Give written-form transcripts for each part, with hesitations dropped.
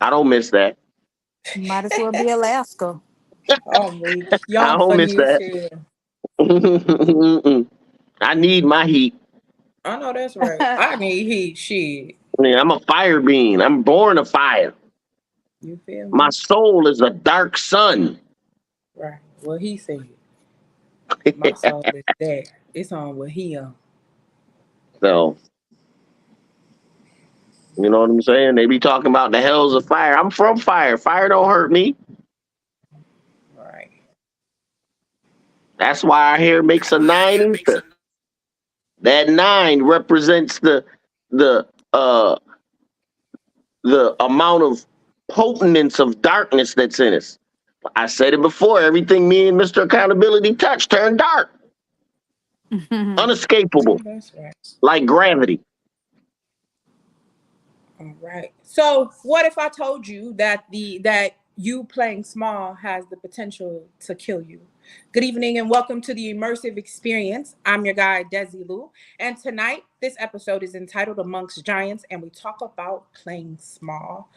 I don't miss that. Might as well be Alaska. Oh, me. I Y'all don't miss funny as that. hell. I need my heat. I know that's right. I need heat. Shit. Yeah, I'm a fire being. I'm born of fire. You feel My me? soul is a dark sun. Right. What he said. My soul is there. It's on what he on. So, you know what I'm saying? They be talking about the hells of fire. I'm from fire. Fire don't hurt me. Right. That's why our hair makes a nine ether. That nine represents the uh the amount of potence of darkness that's in us. I said it before. Everything me and Mr. Accountability touch turned dark, I know unescapable, that's right. like gravity. All right. So, what if I told you that that you playing small has the potential to kill you? Good evening and welcome to the Immersive Experience. I'm your guy Desi Lou, and tonight this episode is entitled Amongst Giants, and we talk about playing small.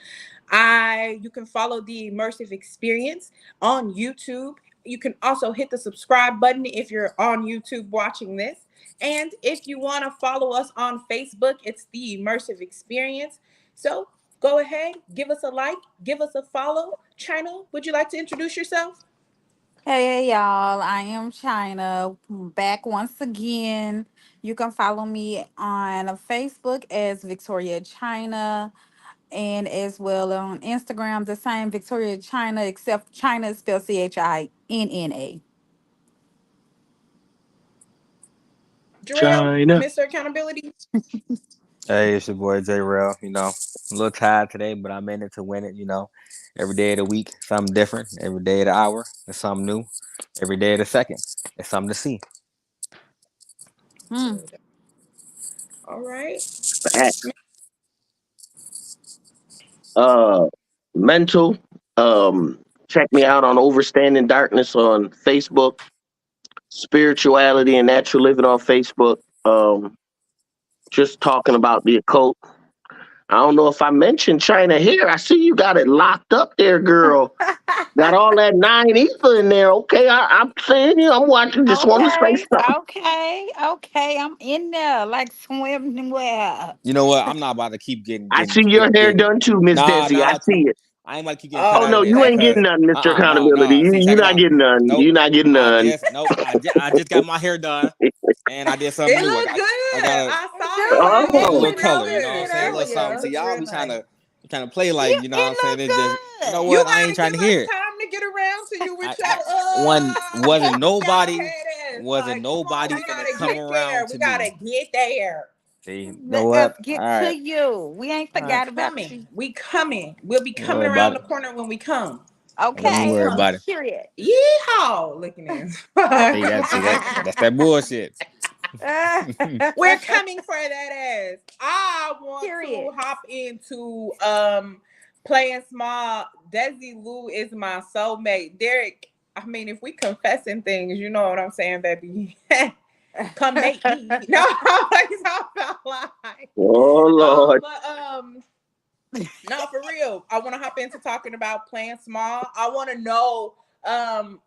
You can follow the Immersive Experience on YouTube. You can also hit the subscribe button if you're on YouTube watching this. And if you want to follow us on Facebook, it's the Immersive Experience. So go ahead, give us a like, give us a follow. China, would you like to introduce yourself? Hey, y'all. I am China, back once again. You can follow me on Facebook as Victoria China and as well on Instagram, the same Victoria China, except China is spelled Chinna. Jarrell, China. Mr. Accountability. Hey, it's your boy J Rail. A little tired today, but I'm in it to win it. Every day of the week, something different. Every day of the hour, it's something new. Every day of the second, it's something to see. Hmm. All right. Facts. Uh, mental. Check me out on Overstanding Darkness on Facebook. Spirituality and Natural Living on Facebook. Just talking about the occult. I don't know if I mentioned China here. I see you got it locked up there, girl. Got all that nine ether in there. Okay, I'm saying you. I'm watching. Just want to say Okay, something. okay. I'm in there like swimming well. You know what? I'm not about to keep getting I getting see your getting, hair getting done too, Miss nah Desi. I nah. see it. I ain't about to keep getting cut Oh out no, of you this Okay. ain't getting because none, Mr. no Accountability. no. See, You're check it not out. getting none. Nope. You're not getting none. I just got my hair done and I did something It new. looked good. I got I saw it. Dude, I a we actually Oh, little we color. You know noticed what I'm noticed it. it saying? A little something. It earlier. See, looks y'all real be nice. trying to play like You you know what I'm it saying. looked It just you know You what? I ain't gotta trying to give hear us it. time to get around to you with I, your I wasn't your nobody head ass. wasn't Like, come on, nobody we finna gotta come get there. around We to gotta me. get there. See, you know Let us what? All get to right, you. We ain't all right. forgot about you. We coming. We'll be Don't coming worry about around the it. corner when we come. Don't When even we Okay. worry come. about it. Period. Yeehaw! Looking That's that bullshit. We're coming for that ass. I want to Period. hop into playing small. Desi Lou is my soulmate. Derek, I mean, if we confessing things, you know what I'm saying, baby. Come make me. No, I felt like. oh Um, Lord. but um, no, for real. I want to hop into talking about playing small. I want to know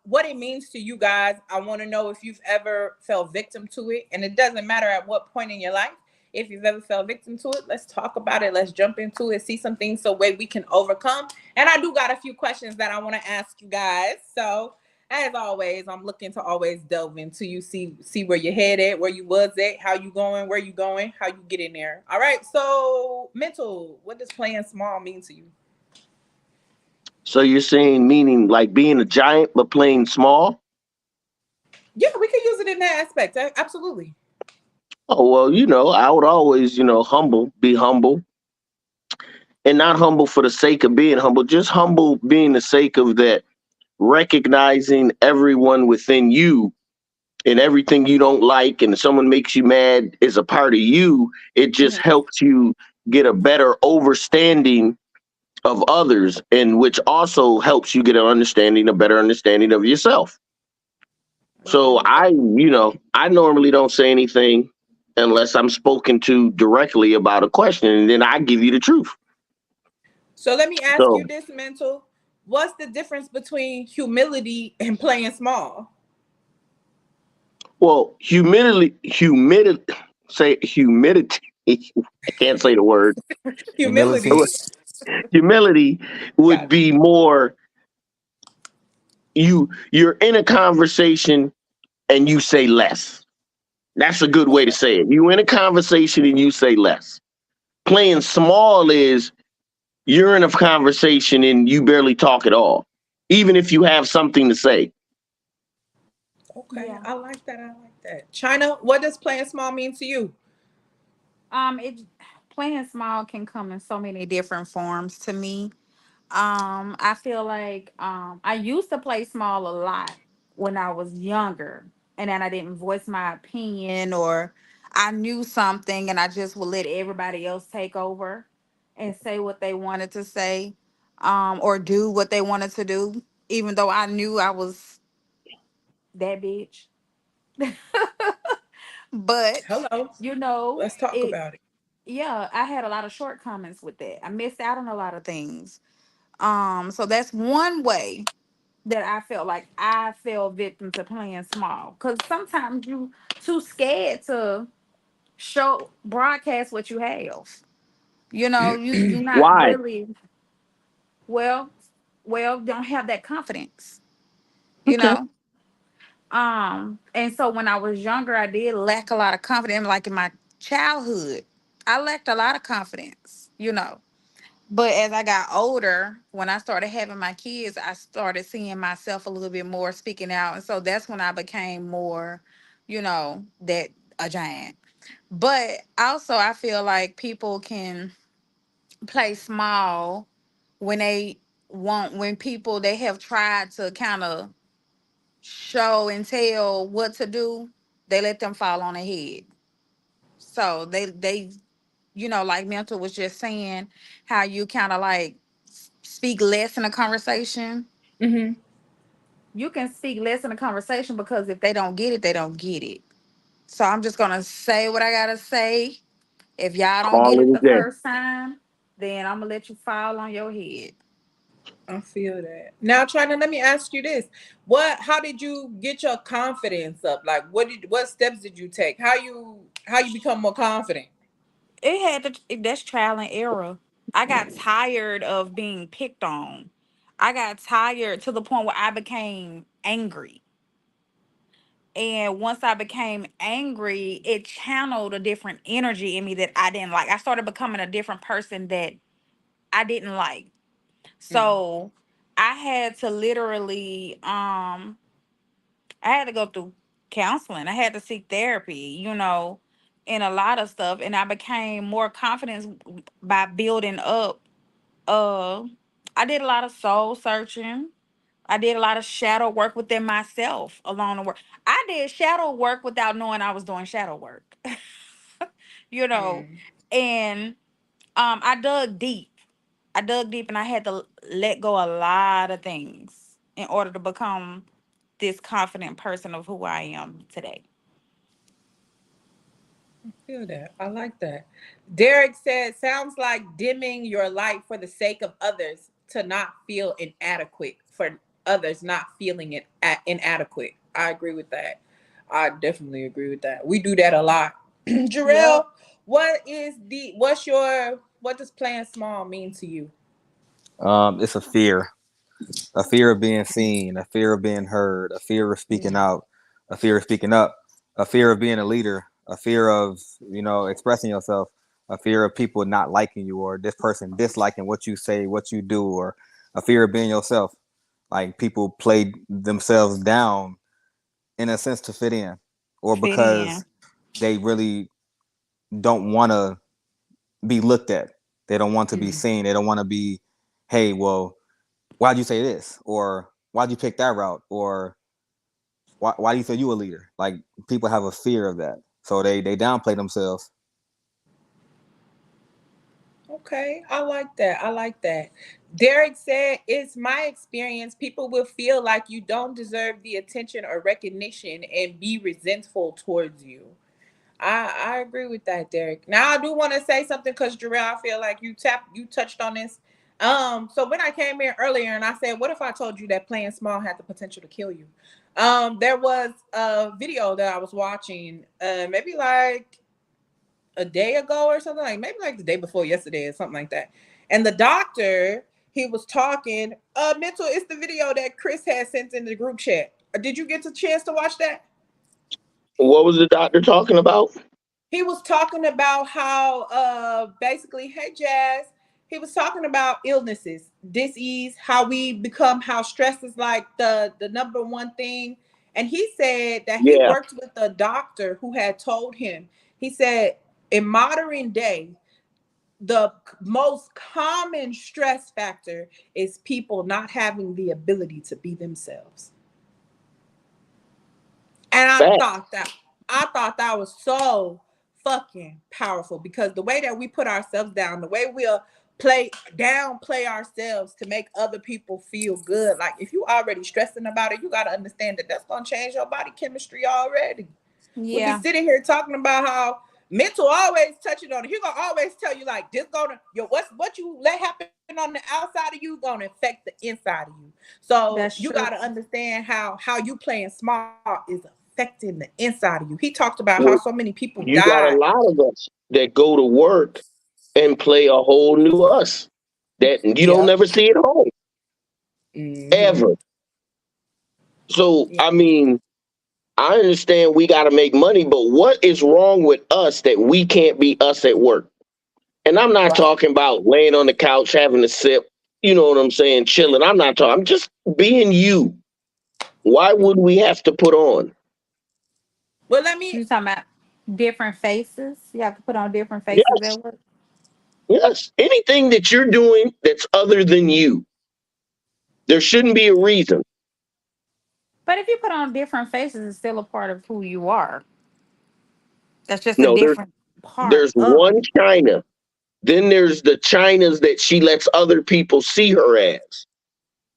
what it means to you guys. I want to know if you've ever fell victim to it. And it doesn't matter at what point in your life. If you've ever fell victim to it, let's talk about it. Let's jump into it, see some things so way we can overcome. And I do got a few questions that I want to ask you guys. So as always, I'm looking to always delve into you, see where your head at, where you was at, how you going, where you going, how you get in there. All right. So mental, what does playing small mean to you? So you're saying meaning like being a giant but playing small? Yeah, we could use it in that aspect. Absolutely. Oh well, I would always, be humble, and not humble for the sake of being humble, just humble being the sake of that recognizing everyone within you and everything you don't like and someone makes you mad is a part of you. It just Mhm. helps you get a better understanding of others, and which also helps you get a better understanding of yourself. So Okay. I normally don't say anything unless I'm spoken to directly about a question, and then I give you the truth. So let me ask So, you this, mental. What's the difference between humility and playing small? well, humidity. I can't say the word. Humility. Humility. Humility would Got be more you're in a conversation and you say less. That's a good way to say it. You in a conversation and you say less. Playing small is you're in a conversation and you barely talk at all, even if you have something to say. Okay, Yeah. I like that. I like that. China, what does playing small mean to you? It playing small can come in so many different forms to me. I feel like I used to play small a lot when I was younger, and then I didn't voice my opinion, or I knew something and I just would let everybody else take over and say what they wanted to say, or do what they wanted to do, even though I knew I was that bitch. But Hello. you know, Let's talk it about it. yeah, I had a lot of shortcomings with that. I missed out on a lot of things. So that's one way that I felt like I fell victim to playing small. Cause sometimes you too scared to show broadcast what you have. You know, you're not Why? really well, don't have that confidence, you Okay. know. And so when I was younger, I did lack a lot of confidence. Like in my childhood, I lacked a lot of confidence, you know. But as I got older, when I started having my kids, I started seeing myself a little bit more speaking out. And so that's when I became more, that a giant. But also, I feel like people can play small when they when people they have tried to kind of show and tell what to do, they let them fall on their head. So they like Mental was just saying, how you kind of like speak less in a conversation. Mm-hmm. You can speak less in a conversation because if they don't get it, they don't get it. So I'm just gonna say what I gotta say. If y'all don't Call get it it a the day. first time, then I'm gonna let you fall on your head. I feel that. Now, China, let me ask you this. How did you get your confidence up? Like what steps did you take? How you become more confident? That's trial and error. I got tired of being picked on. I got tired to the point where I became angry. And once I became angry, it channeled a different energy in me that I didn't like. I started becoming a different person that I didn't like. Mm. So I had to literally I had to go through counseling. I had to seek therapy, and a lot of stuff. And I became more confident by building up. Uh I did a lot of soul searching. I did a lot of shadow work within myself along the way. I did shadow work without knowing I was doing shadow work. you know, Mm. and I dug deep. I dug deep and I had to let go a lot of things in order to become this confident person of who I am today. Feel that. I like that. Derek said, sounds like dimming your light for the sake of others to not feel inadequate, for others not feeling inadequate. I agree with that. I definitely agree with that. We do that a lot. Jarrell, Yep. what does playing small mean to you? It's a fear of being seen, a fear of being heard, a fear of speaking Mm. out, a fear of speaking up, a fear of being a leader, a fear of expressing yourself, a fear of people not liking you or this person disliking what you say, what you do, or a fear of being yourself. Like people play themselves down in a sense to fit in, or Fit in. because they really don't want to be looked at. They don't want to be Mm. seen. They don't want to be, hey, well, why'd you say this? Or why'd you pick that route? Or why do you feel you a leader? Like people have a fear of that. So they downplay themselves. Okay, I like that. I like that. Derek said, it's my experience. People will feel like you don't deserve the attention or recognition and be resentful towards you. I agree with that, Derek. Now I do want to say something because Jarrell, I feel like you touched on this. So when I came in earlier and I said, what if I told you that playing small had the potential to kill you? There was a video that I was watching, maybe like a day ago or something, like maybe like the day before yesterday or something like that. And the doctor, he was talking, mental, it's the video that Chris had sent in the group chat. Did you get a chance to watch that? What was the doctor talking about? He was talking about how basically, hey Jazz, he was talking about illnesses, disease, how we become, how stress is like the number one thing. And he said that he Yeah, worked with a doctor who had told him, he said, in modern day, the most common stress factor is people not having the ability to be themselves. And fact. I thought that was so fucking powerful, because the way that we put ourselves down, the way we'll play ourselves to make other people feel good. Like if you already stressing about it, you got to understand that that's going to change your body chemistry already. We be Yeah. sitting here talking about how mental always touching on it. He gonna always tell you like this gonna your what you let happen on the outside of you gonna affect the inside of you. So That's you true. gotta understand how you playing small is affecting the inside of you. He talked about how Well, so many people you got died. a lot of us that go to work and play a whole new us that you don't Yep. never see at home Mm-hmm. ever. So Yeah. I mean, I understand we got to make money, but what is wrong with us that we can't be us at work? And I'm not Right. talking about laying on the couch having a sip. You know what I'm saying? Chilling. I'm not talking. I'm just being you. Why would we have to put on? Well, let me. You talking about different faces? You have to put on different faces Yes, at work. yes. Anything that you're doing that's other than you, there shouldn't be a reason. But if you put on different faces, it's still a part of who you are. That's just a No, different part there's of one you. China. Then there's the Chinas that she lets other people see her as.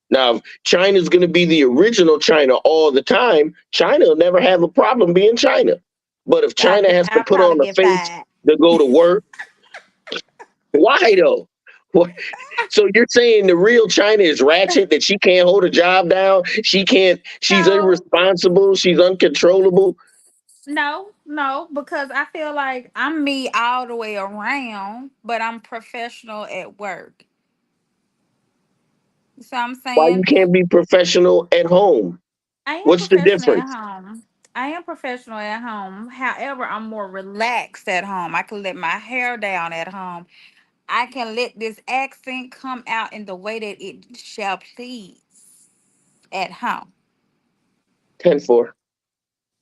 Now, if China's going to be the original China all the time, China will never have a problem being China. But if China has to I'll put probably on a get face fired. to go to work, why though? What? So you're saying the real China is ratchet, that she can't hold a job down, she can't, she's No, irresponsible, she's uncontrollable. no, because I feel like I'm me all the way around, but I'm professional at work. So I'm Why you saying can't be professional at home? I am What's the professional at difference? home. I am professional at home. However, I'm more relaxed at home. I can let my hair down at home. I can let this accent come out in the way that it shall please at home. 10-4.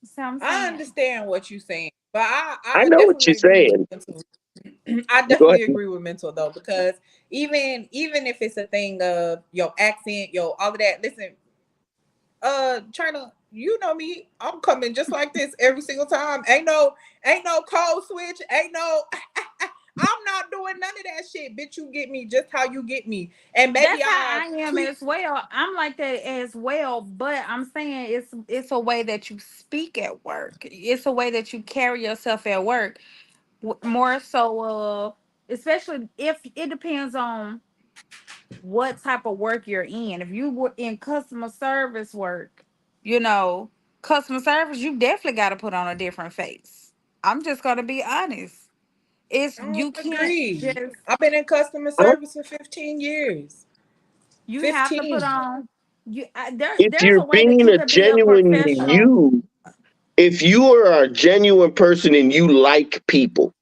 So I'm I saying understand what you're saying, but I I know what definitely you're agree with saying. mental. I Go definitely ahead. agree with mental though, because even if it's a thing of your accent, your all of that. Listen, China, you know me. I'm coming just like this every single time. Ain't no code switch. Ain't no. I'm not doing none of that shit, bitch. You get me just how you get me, and maybe that's how I I'll am tweak. as well. I'm like that as well, but I'm saying it's a way that you speak at work. It's a way that you carry yourself at work. More so, especially if it depends on what type of work you're in. If you were in customer service work, you know, customer service, you definitely got to put on a different face. I'm just gonna be honest. It's I don't you can't agree. just I've been in customer Huh? service for 15 years. you have to put 15. on If there's you're a way that being you a can be a genuine professional. you, if you are a genuine person and you like people,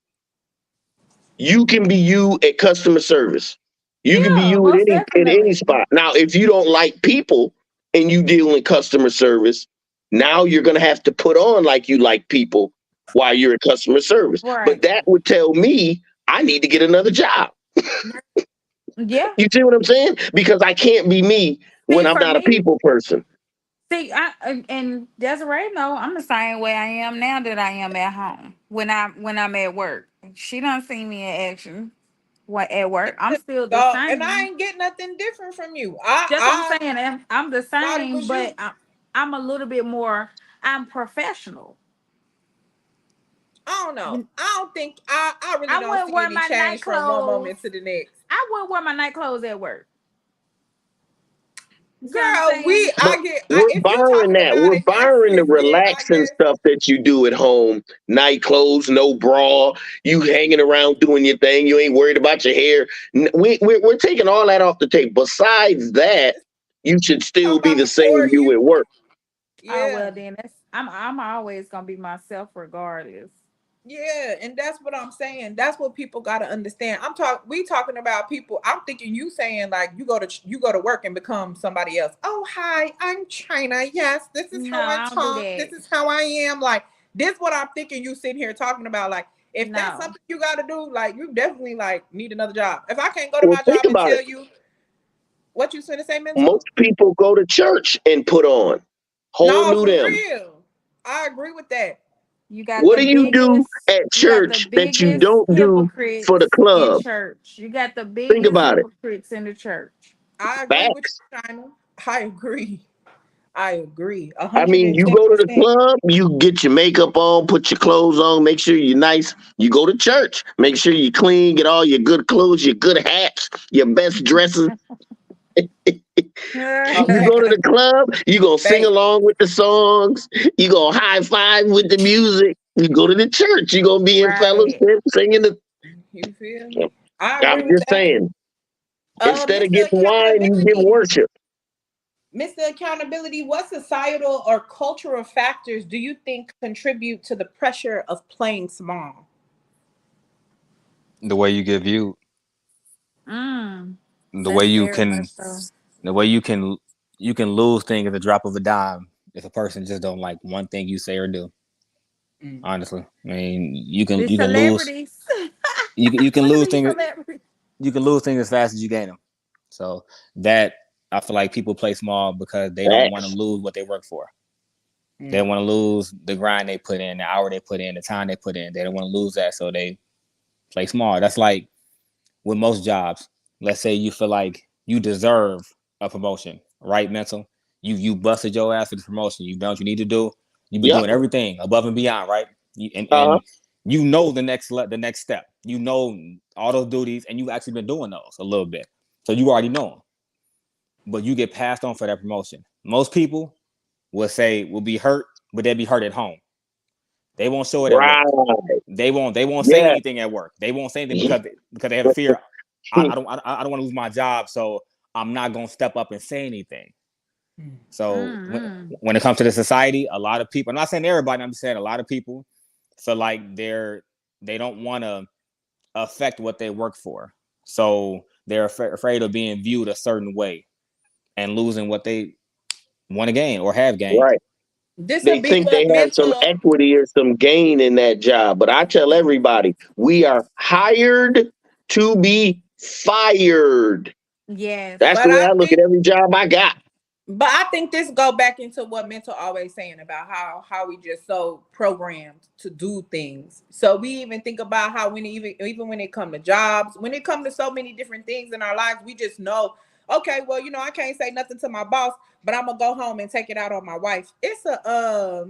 you can be you at customer service. You can be Yeah, you most at any definitely. spot. Now, if you don't like people and you deal in customer service, now you're gonna have to put on like you like people while you're in customer service. But Right. that would tell me I need to get another job. Yeah. You see what I'm saying? Because I can't be me when See, I'm for not a me, people person. and Desiree, no, I'm the same way I am now that I am at home when I'm at work. She don't see me in action. What at work? I'm still the Dog, and I same. ain't get nothing different from you. Just what I'm I saying. I'm the thought it same, was but you. I'm a little bit more. I'm professional. I don't know. I don't think I really I don't wouldn't see wear any my night change from one clothes. moment to the next. I wouldn't wear my night clothes at work. You see what I'm Girl, saying? But we're if you borrowing talking that. about We're it, yes, borrowing the sis, then I relaxing guess. stuff that you do at home. Night clothes, no bra. You hanging around doing your thing. You ain't worried about your hair. We're taking all that off the table. Besides that, you should Talking still be about the before same you at you. work. Oh well, Yeah. then I'm always gonna be myself regardless. Yeah, and that's what I'm saying. That's what people got to understand. We talking about people. I'm thinking you saying like you go to work and become somebody else. Oh, hi, I'm China. Yes, this is No, how I I don't do talk. This that. is how I am. Like this what I'm thinking you sitting here talking about like if that's No. something you got to do, like you definitely like need another job. If I can't go to Well, my think job and about it. tell you what you finna say, mental? Most people go to church and put on whole No, new for them. real. I agree with that. What do you do at You got the church that you biggest don't do for the hypocrites in club? church. You got the Think biggest about it. hypocrites in the church. I agree with Facts. you, China. I agree. I agree. A I hundred mean, and you ten go to the percent. club, you get your makeup on, put your clothes on, make sure you're nice. You go to church, make sure you clean, get all your good clothes, your good hats, your best dresses. You Okay, go to the club, you gonna sing babe. along with the songs, you gonna high five with the music. You go to the church, you gonna be in Right. fellowship singing the. You feel me? I agree I'm with just that. saying, instead of Mr. getting wine, you give Accountability. worship. Mr. Accountability, what societal or cultural factors do you think contribute to the pressure of playing small? The way you get viewed, Mm. the way That's you very can, much so. the way you can lose things at the drop of a dime if a person just don't like one thing you say or do. Mm. Honestly, I mean, The you can lose celebrities. you can Look at lose these things celebrities. as fast as you gain them. So that I feel like people play small because they don't want to Facts. lose what they work for. They Mm. don't want to lose the grind they put in, the hour they put in, the time they put in. They don't want to lose that, so they play small. That's like with most jobs. Let's say you feel like you deserve a promotion, right? Mental. You busted your ass for this promotion. You've done what you need to do. You've been Yep. doing everything above and beyond, right? Uh-huh. And you know the next step. You know all those duties, and you've actually been doing those a little bit. So you already know them, but you get passed on for that promotion. Most people will be hurt, but they'll be hurt at home. They won't show it at work. Right. They won't say Yeah. anything at work. They won't say anything because they have a fear. I don't want to lose my job, so I'm not gonna step up and say anything. Mm. So Mm-hmm. when it comes to the society, a lot of people. I'm not saying everybody. I'm just saying a lot of people feel like they don't want to affect what they work for, so they're afraid of being viewed a certain way and losing what they want to gain or have gained. Right. This They will be think they what have some mental. equity or some gain in that job. But I tell everybody, we are hired to be fired. Yes. That's the But way I I look at think every job I got. But I think this go back into what mental always saying about how we just so programmed to do things. So we even think about how when even when it come to jobs, when it come to so many different things in our lives, we just know, okay, well, I can't say nothing to my boss, but I'm gonna go home and take it out on my wife. It's a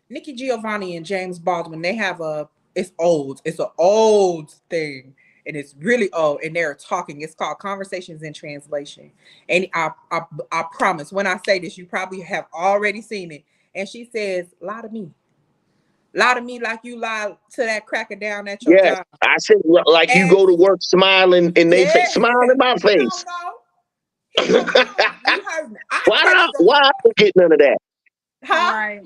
Nikki Giovanni and James Baldwin. They have a it's old. It's an old thing. And it's really old. And they're talking. It's called Conversations in Translation. And I promise when I say this, you probably have already seen it. And she says, lie to me. Lie to me like you lie to that cracker down at your Yes. job. I said, like you And go to work smiling in they face, yeah, smile in my he don't face. know. He don't know. You heard me. I tell you Why I don't get none of that? huh? Right.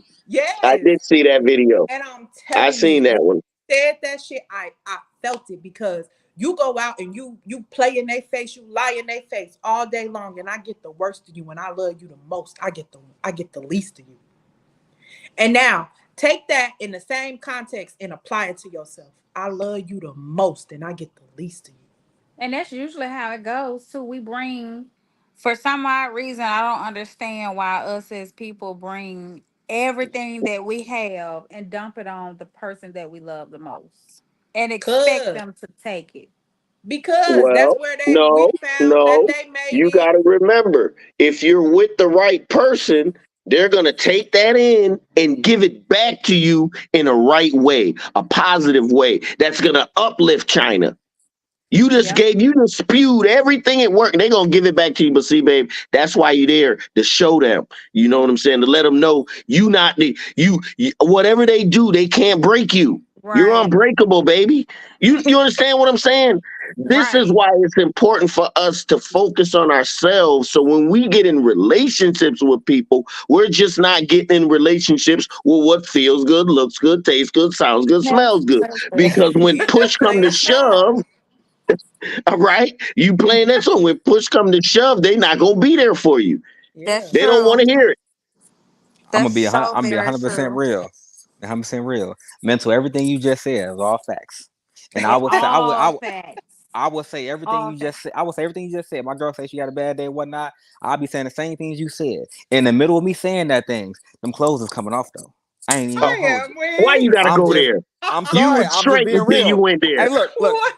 I Yes. did see that video. And I'm I telling you, seen when that one. you said that shit, I felt it because you go out and you play in their face, you lie in their face all day long, and I get the worst of you, and I love you the most. I get the least of you. And now take that in the same context and apply it to yourself. I love you the most, and I get the least of you. And that's usually how it goes too. We bring, for some odd reason, I don't understand why us as people bring everything that we have and dump it on the person that we love the most and expect Cause them to take it. that's Well, where we no, found that no. they You got maybe to remember, if you're with the right person, they're going to take that in and give it back to you in a right way, a positive way that's going to uplift China. Yep. You just spewed everything at work. They're gonna give it back to you. But see, babe, that's why you're there to show them. You know what I'm saying? To let them know you not the you whatever they do, they can't break you. You're Right. unbreakable, baby. You understand what I'm saying? This is Right. why it's important for us to focus on ourselves. So when we get in relationships with people, we're just not getting in relationships with what feels good, looks good, tastes good, sounds good, That's smells good. perfect. Because when You push just come playing to a song. shove, all right, you playing that song. When push come to shove, they not gonna be there for you. Yeah. That's They don't want true. to hear it. I'm That's gonna be a hundred. so I'm gonna be very 100% true. real. 100% real. Mental. Everything you just said is all facts. And I It would say, all facts. I would say everything All you just facts. said. I would say everything you just said. My girl says she had a bad day, and whatnot. I'll be saying the same things you said. In the middle of me saying that things, them clothes is coming off though. I ain't even Uh, gonna hold I you. am why you gotta I'm go just. there? I'm You sorry. were I'm just straight being until you real. went Hey, there. look. What?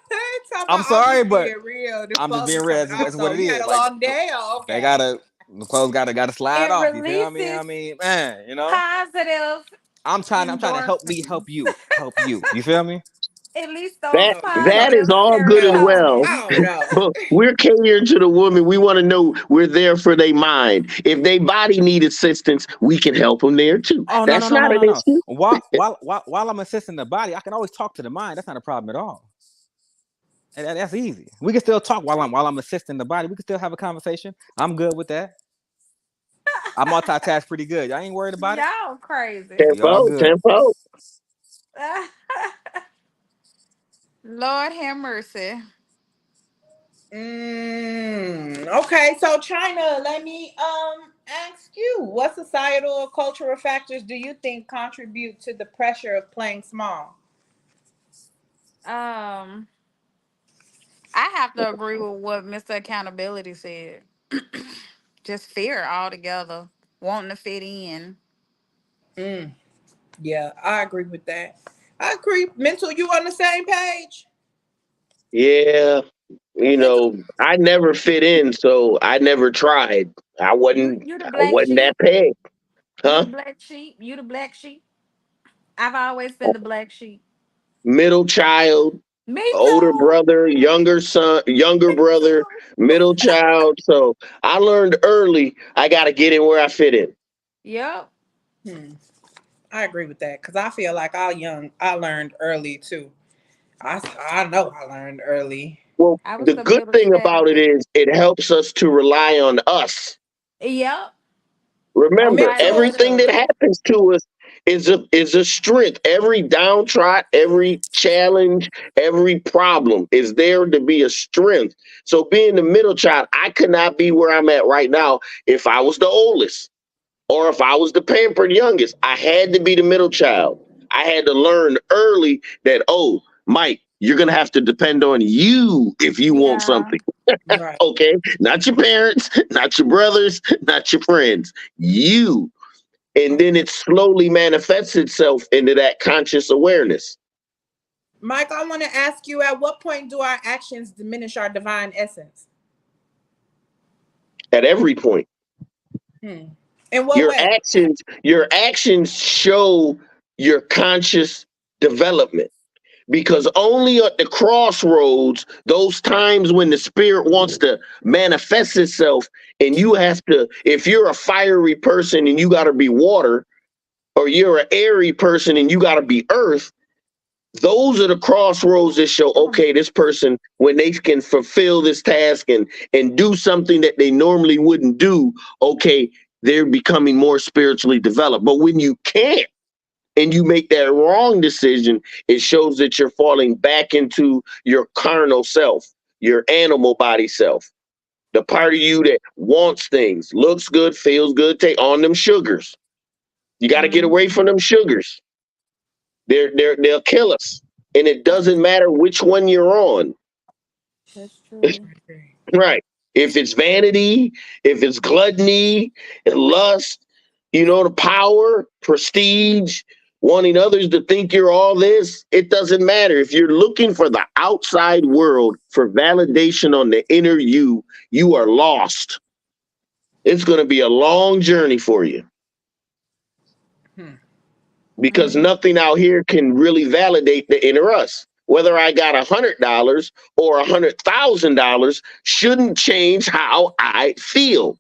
Talking I'm about I'm sorry, just but being real. The I'm just clothes being is real. coming That's off what though. it You had is. a Like long day. Oh, they okay. gotta. The clothes gotta slide It off. You feel me? I releases mean, man. You know. positive I'm trying to help me endorphins. help you. Help you. You feel me? At least those That is positive all good and well, serotonin. I don't know. but we're catering to the woman. We want to know we're there for their mind. If they body need assistance, we can help them there too. Oh no no That's no no not no an no. issue. While I'm assisting the body, I can always talk to the mind. That's not a problem at all. And that's easy. We can still talk while I'm assisting the body. We can still have a conversation. I'm good with that. I multitask pretty good. Y'all ain't worried about it. Y'all crazy. Y'all Tempo, good. tempo. Lord have mercy. Okay, so China, let me ask you, what societal or cultural factors do you think contribute to the pressure of playing small? Um, I have to agree with what Mr. Accountability said. Just fear altogether, wanting to fit in. Mm, yeah, I agree with that. I agree. Mental, you on the same page? Yeah, Mental, I never fit in, so I never tried. You the I black wasn't that sheep. peg, You huh? the black sheep. You the black sheep. I've always been the black sheep. Middle child, Me older too. brother, younger son, younger Me brother, too. middle child. So I learned early I got to get in where I fit in. Yep. hmm, I agree with that because I feel like I learned early too. I know I learned early. Well, I was the the good middle thing about it child. is it helps us to rely on us. Yep. Remember, Nobody Mental, but everything that us. happens to us is a strength. Every downtrot, every challenge, every problem is there to be a strength. So being the middle child, I could not be where I'm at right now if I was the oldest or if I was the pampered youngest. I had to be the middle child. I had to learn early that, oh, Mike, you're gonna have to depend on you if you want Yeah. something. right? Okay, not your parents, not your brothers, not your friends, you. And then Okay, it slowly manifests itself into that conscious awareness Mike, I want to ask you: at what point do our actions diminish our divine essence? at every point. Hmm. In what way? Your actions show your conscious development. Because only at the crossroads, those times when the spirit wants to manifest itself, and you have to, if you're a fiery person and you got to be water, or you're an airy person and you got to be earth, those are the crossroads that show, Mm. okay, this person, when they can fulfill this task and do something that they normally wouldn't do, okay, they're becoming more spiritually developed. But when you can't, and you make that wrong decision, it shows that you're falling back into your carnal self, your animal body self, the part of you that wants things, looks good, feels good, take on them sugars. You got to get away Mhm. from them sugars. They'll kill us. And it doesn't matter which one you're on. That's true. Right. If it's vanity, if it's gluttony, lust, the power, prestige, wanting others to think you're all this, it doesn't matter. If you're looking for the outside world for validation on the inner you, you are lost. It's going to be a long journey for you Hmm. because Mm. nothing out here can really validate the inner us. whether I got $100 or $100,000 shouldn't change how I feel.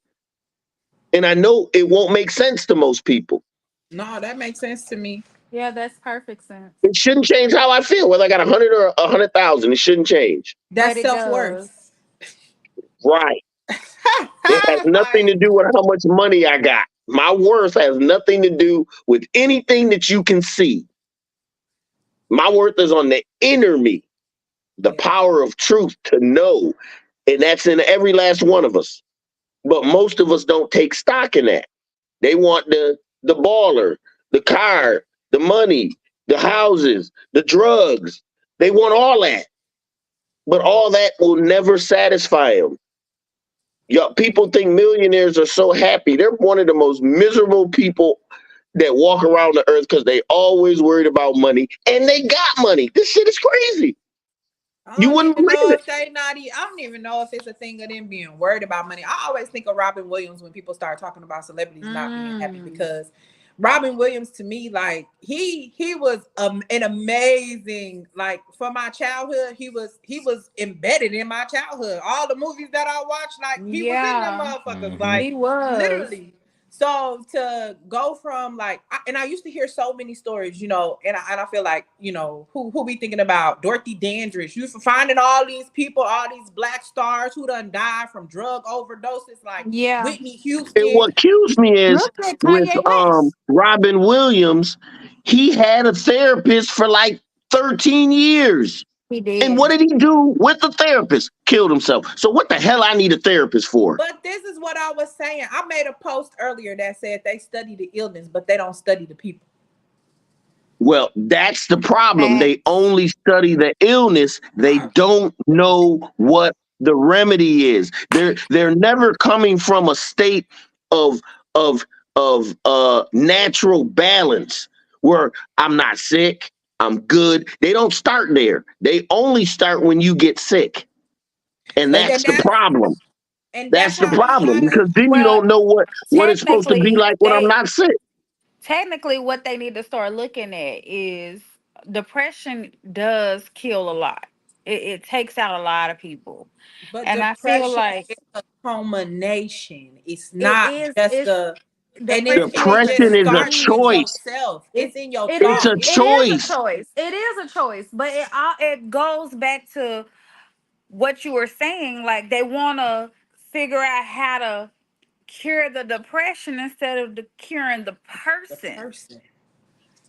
And I know it won't make sense to most people. No, that makes sense to me. Yeah, that's perfect sense. It shouldn't change how I feel, whether I got 100 or 100,000. It shouldn't change. But That's it self does. worth. Right. It has nothing to Like, do with how much money I got. My worth has nothing to do with anything that you can see. My worth is on the inner me, the yeah. power of truth to know. And that's in every last one of us. But most of us don't take stock in that. They want the baller, the car, the money, the houses, the drugs. They want all that. But all that will never satisfy them. Yo, people think millionaires are so happy. They're one of the most miserable people that walk around the earth because they always worried about money and they got money. This shit is crazy. I You don't wouldn't even know believe it. if they not. I don't even know if it's a thing of them being worried about money. I always think of Robin Williams when people start talking about celebrities not being happy Mm. because Robin Williams to me, like he was an amazing, like for my childhood, he was embedded in my childhood. All the movies that I watched, like he was in them Yeah, motherfuckers, Hmm. like he was. literally. So to go from like, and I used to hear so many stories, and I feel like, who we thinking about? Dorothy Dandridge. You for finding all these people, all these black stars who done died from drug overdoses, like Yeah. Whitney And Houston. what kills me is Look at with Kanye West. Robin Williams, he had a therapist for like 13 years. He And what did. did he do with the therapist? Killed himself. So what the hell I need a therapist for? But this is what I was saying. I made a post earlier that said they study the illness, but they don't study the people. Well, that's the problem. They Facts. only study the illness. They don't know what the remedy is. They're never coming from a state of of of natural balance where I'm not sick, I'm good. They don't start there. They only start when you get sick. And And then that's the problem. that's That's the how I'm problem trying to. because then you Well, don't know what it's supposed to be technically, like when I'm not sick. what they need to start looking at is depression does kill a lot. It takes out a lot of people, But and I feel depression like is a culmination. It's it not is. just It's a, and depression it is the just Depression is a starts with stage. choice. yourself. It's It in your it It's is a thoughts. it is a choice. choice. It is a choice, but it goes back to what you were saying. Like they want to figure out how to cure the depression instead of curing the The person. person.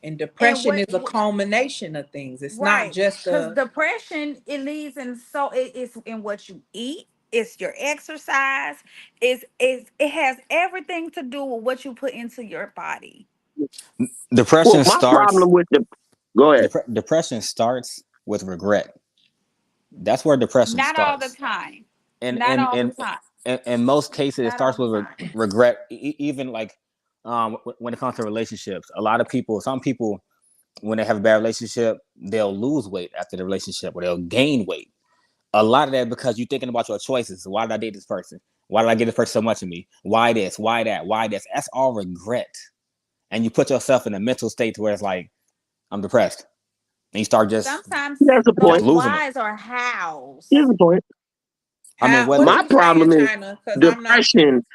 And And depression is a culmination of things. It's not right, just because a. depression it leads in it's in what you eat. It's your exercise. It has everything to do with what you put into your body. Well, Depression my starts. problem with the go ahead. Depression starts with regret. That's where depression Not all the starts. time. And Not all the time. in most cases, it Not all starts the with time. regret. Even like when it comes to relationships, a lot of people, some people, when they have a bad relationship, they'll lose weight after the relationship, or they'll gain weight. A lot of that because you're thinking about your choices. Why did I date this person? Why did I give this person so much of me? Why this? Why that? Why this? That's all regret. And you put yourself in a mental state to where it's like, I'm depressed. And you start Sometimes Here's the just point. those losing it. whys are hows. Here's the point. I mean, How? What what My you saying, problem is China? Because I'm not. depression.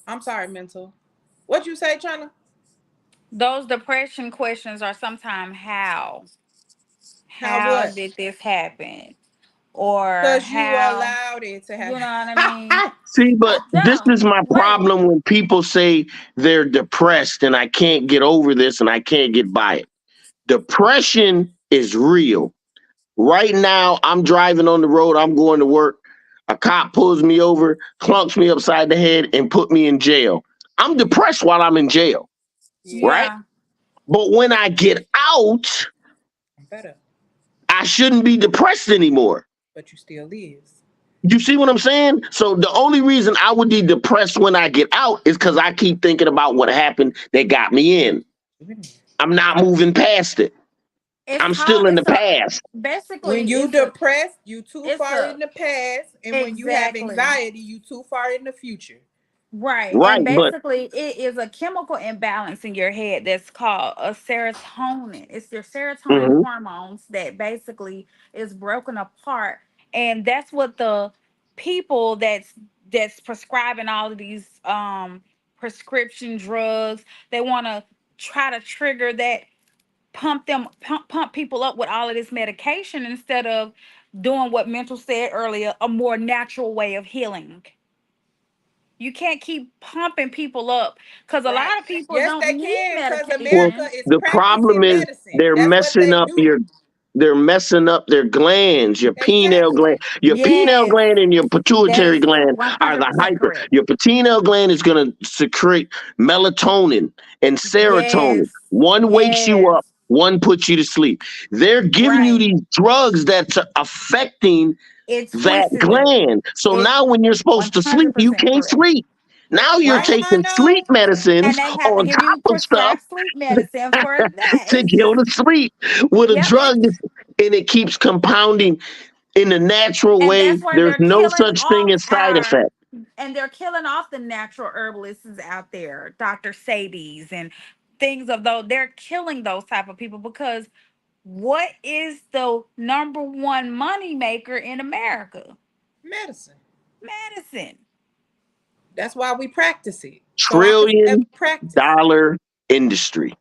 I'm sorry, mental. What you say, China? Those depression questions are sometimes how. How How what? did this happen? Or Because you how, allowed it to you know happen. what I mean? See, but this No, is my wait. problem when people say they're depressed and I can't get over this and I can't get by it. Depression is real. Right now, I'm driving on the road, I'm going to work. A cop pulls me over, clunks me upside the head, and put me in jail. I'm depressed while I'm in jail, Yeah, right? Yeah. But when I get out, I'm better, I shouldn't be depressed anymore. but you still is. You see what I'm saying? So the only reason I would be depressed when I get out is because I keep thinking about what happened that got me in. I'm not moving past it. It's I'm hard. still in the It's a past. When basically you depressed, you too it's far a in the past, and when you have exactly. anxiety, you too far in the future. Right. Right, And but basically, it is a chemical imbalance in your head that's called a serotonin. It's your serotonin mhm. hormones that basically is broken apart. And that's what the people that's prescribing all of these prescription drugs, they want to try to trigger that, pump people up with all of this medication instead of doing what Mental said earlier, a more natural way of healing. You can't keep pumping people up because a Right. lot of people Yes, don't they need can, because Well, America medication. is the problem practicing is medicine. they're That's what messing they up do. they're messing up their glands, your pineal gland. Exactly. Your pineal Yes, gland and your pituitary that's gland are the 100% hyper. correct. Your pineal gland is going to secrete melatonin and serotonin. Yes, One wakes you up, yes, one puts you to sleep. They're giving you right. these drugs that's affecting It that twists it. gland. So It now when you're supposed to sleep, you 100% can't correct. sleep. Now you're Oh, Right. I taking know. sleep medicines And they have to on give top you of stuff prescribed sleep medicine for that. to It's go just, to sleep with a yep. drug, and it keeps compounding in the natural And way. that's where There's they're no killing such thing off as side effect. they're killing off the natural herbalists out there, Dr. Sadie's and things of those. They're killing those type of people because what is the number one money maker in America? Medicine. Medicine. That's why we practice it. So I can forever Trillion practice. dollar industry.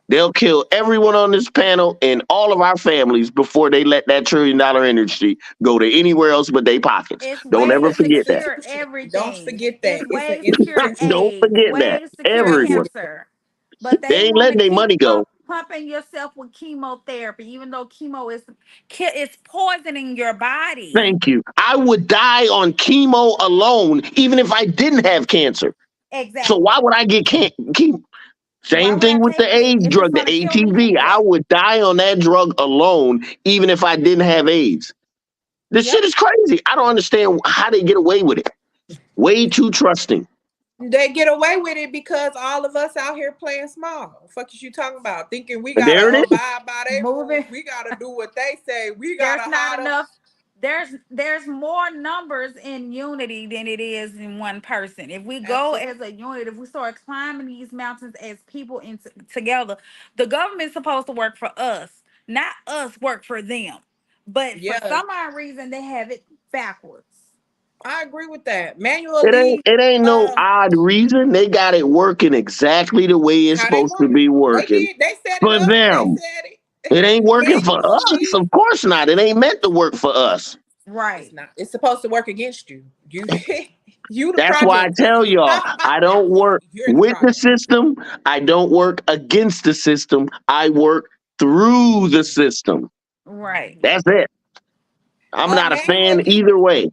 They'll kill everyone on this panel and all of our families before they let that $1 trillion industry go to anywhere else but their pockets. It's Don't It's ever an ways to forget that. cure institution. Don't everything. forget It's that. It's an ways to cure institution. Don't AIDS, forget that. ways to cure Everyone. Absolutely. cancer. But they They ain't want to letting their keep money go. pumping yourself with chemotherapy, even though chemo is it's poisoning your body. Thank you. I would die on chemo alone, even if I didn't have cancer. So why Exactly. would I get chemo? Why Same would I thing with the take it AIDS if it's drug, going the to kill me ATV. I anyway? would die on that drug alone, even if I didn't have AIDS. This shit Yep. is crazy. I don't understand how they get away with it. Way too trusting. They get away with it because all of us out here playing small. Fuck is you talking about? Thinking we And gotta there it is. abide by their rules. Moving. We gotta do what they say. We gotta There's not hide them. enough. There's more numbers in unity than it is in one person. If we go Absolutely. as a unit, if we start climbing these mountains as people together, the government's supposed to work for us, not us work for them. But for Yeah, some odd reason, they have it backwards. I agree with that. Manual It ain't Lee, it ain't no um, odd reason. They got it working exactly the way it's how they supposed to want it. be They working did. They set it for up. They them. said it. It ain't working for Manual us. Lee. Of course not. It ain't meant to work for us. It's Right. not. It's supposed to work against you. You, you the That's why I project. tell y'all, I don't work You're the with the project. system. I don't work against the system. I work through the system. Right. Mhm. That's it. I'm not a Manual fan Lee. either way.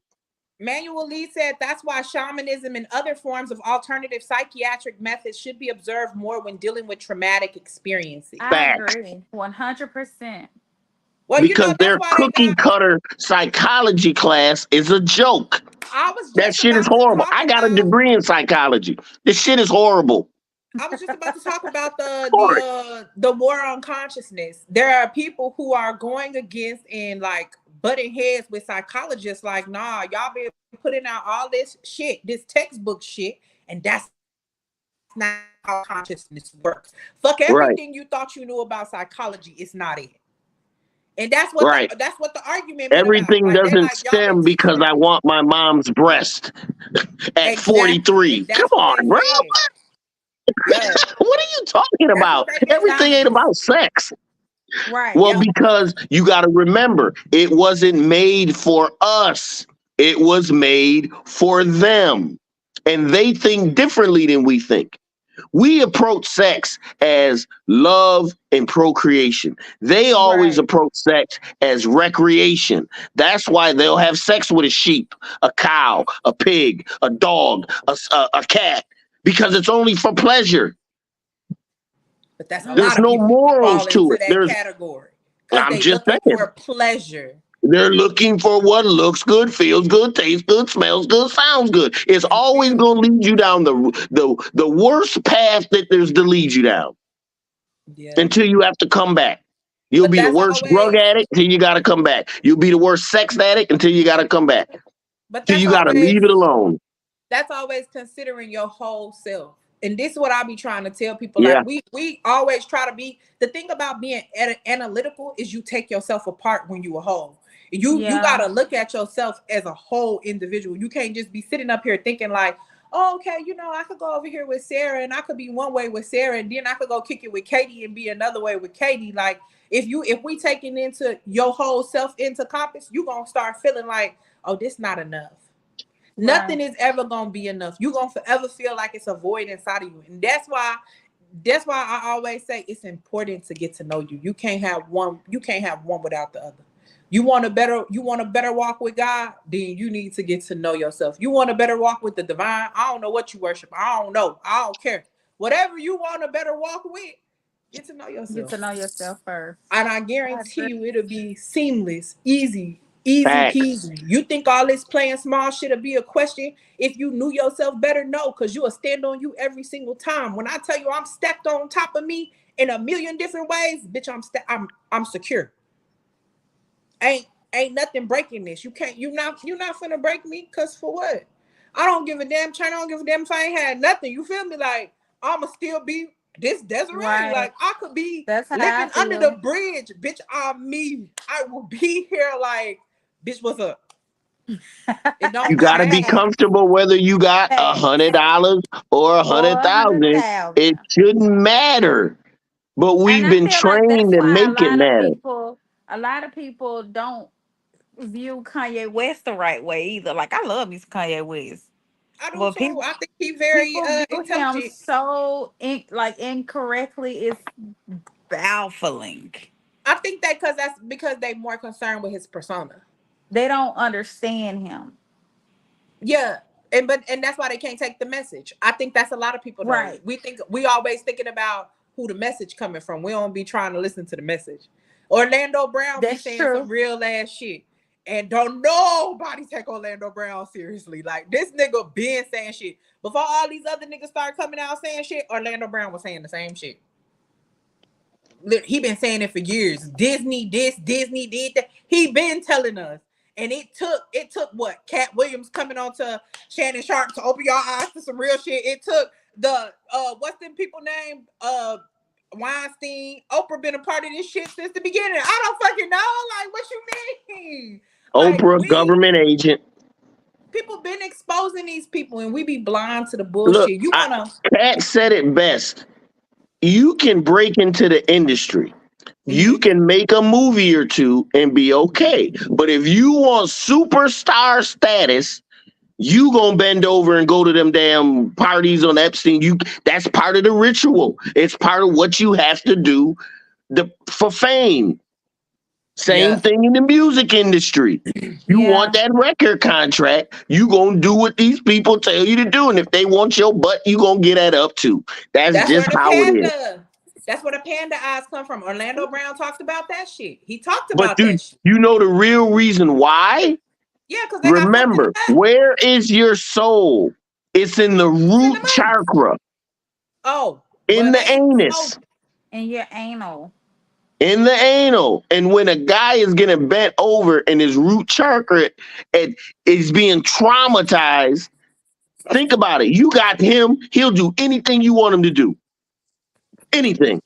Manuel Lee said that's why shamanism and other forms of alternative psychiatric methods should be observed more when dealing with traumatic experiences. I Facts. agree. 100%. Well, Because that's their why they cookie got. cutter psychology class is a joke. I was That just shit is about to horrible. talk I got a about. degree in psychology. This shit is horrible. I was just about to talk about the Horrid. the war on consciousness. There are people who are going against and like butting heads with psychologists. Like, nah, y'all been putting out all this shit, this textbook shit, and that's not how consciousness works. Fuck everything you thought you Right. knew about psychology. It's not it. And Right. that's what the argument been about. Like Everything they like doesn't y'all been stem teaching because it I want my mom's breast at exactly, 43. and Come that's what on, they bro. said. Yeah, What are you talking that's what about? they've been Everything ain't saying. about sex. Right. Well, Yep. because you got to remember, it wasn't made for us, it was made for them. And they think differently than we think. We approach sex as love and procreation. They always Right. approach sex as recreation. That's why they'll have sex with a sheep, a cow, a pig, a dog, a cat, because it's only for pleasure. But that's a lot There's of no people who morals fall to into it. that category because I'm they just looking saying. for pleasure. They're looking for what looks good, feels good, tastes good, smells good, sounds good. It's And always feel going to lead you down the worst path that there's to lead you down yeah. until you have to come back. You'll But be the that's worst drug always addict until you got to come back. You'll be the worst sex addict until you got to come back. but Till that's you got to always leave it alone. That's always considering your whole self. And this is what I be trying to tell people. Like Yeah. we always try to be. The thing about being analytical is you take yourself apart when you a whole. You Yeah. gotta look at yourself as a whole individual. You can't just be sitting up here thinking like, oh, okay, I could go over here with Sarah and I could be one way with Sarah, and then I could go kick it with Katie and be another way with Katie. Like if we taking into your whole self into compass, you gonna start feeling like, oh, this not enough. Right. Nothing is ever gonna be enough. You're gonna forever feel like it's a void inside of you. And that's why I always say it's important to get to know you. You can't have one without the other. You want a better walk with God, then you need to get to know yourself. You want a better walk with the divine. I don't know what you worship. I don't know. I don't care. Whatever you want a better walk with, get to know Get to yourself. know yourself first. And I I guarantee agree. you it'll be seamless, easy Facts. peasy. You think all this playing small shit'll be a question if you knew yourself better? No, because you will stand on you every single time. When I tell you I'm stacked on top of me in a million different ways, bitch, I'm secure. Ain't nothing breaking this. You can't. You're not finna break me. Cause for what? I don't give a damn. China don't give a damn if I ain't had nothing. You feel me? Like I'ma still be this Desiree. Right. Like I could be That's how I living under the feel. bridge, bitch. I'm me. I will be here. Like bitch, what's up? It You don't gotta be matter. Facts. comfortable whether you got Facts. $100 or a Or hundred a hundred thousand. It thousand. shouldn't matter. But And we've I been feel like trained that's to why make it matter. a lot of people don't view Kanye West the right way either. Like I love me some Kanye West, I do but too. I think he very people view him intelligent. so like incorrectly. It's baffling. I think that because that's because they more concerned with his persona. They don't understand him. Yeah. And that's why they can't take the message. I think that's a lot of people though. Right. We always thinking about who the message coming from. We don't be trying to listen to the message. Orlando Brown be That's saying some true. real ass shit. And don't nobody take Orlando Brown seriously. Like this nigga been saying shit. Before all these other niggas start coming out saying shit, Orlando Brown was saying the same shit. He been saying it for years. Disney this, Disney did that. He been telling us. And it took what? Cat Williams coming on to Shannon Sharp to open your eyes to some real shit. It took the what's them people name? Weinstein, Oprah been a part of this shit since the beginning. I don't fucking know. Like, what you mean? Like Oprah, government agent. people been exposing these people and we be blind to the Look, bullshit. You wanna Kat said it best. You can break into the industry. You Mhm. can make a movie or two and be okay. But if you want superstar status, you gonna bend over and go to them damn parties on Epstein. That's part of the ritual. It's part of what you have to do for fame. Same Yeah. thing in the music industry. You want Yeah. that record contract, you gonna do what these people tell you to do. And if they want your butt, you gonna get that up too. That's That's just where the how it is. panda. That's where the panda eyes come from. Orlando Brown talked about that shit. He talked But about dude, that shit. you know the real reason why? Yeah, because they got fucked in the Remember, back. where is your soul? It's in the It's in the root money. chakra, Oh, in well, the they anus, exposed. And your anal. in the anal. And when a guy is getting bent over in his root chakra and is being traumatized, think about it. You got him, he'll do anything you want him to do. Anything.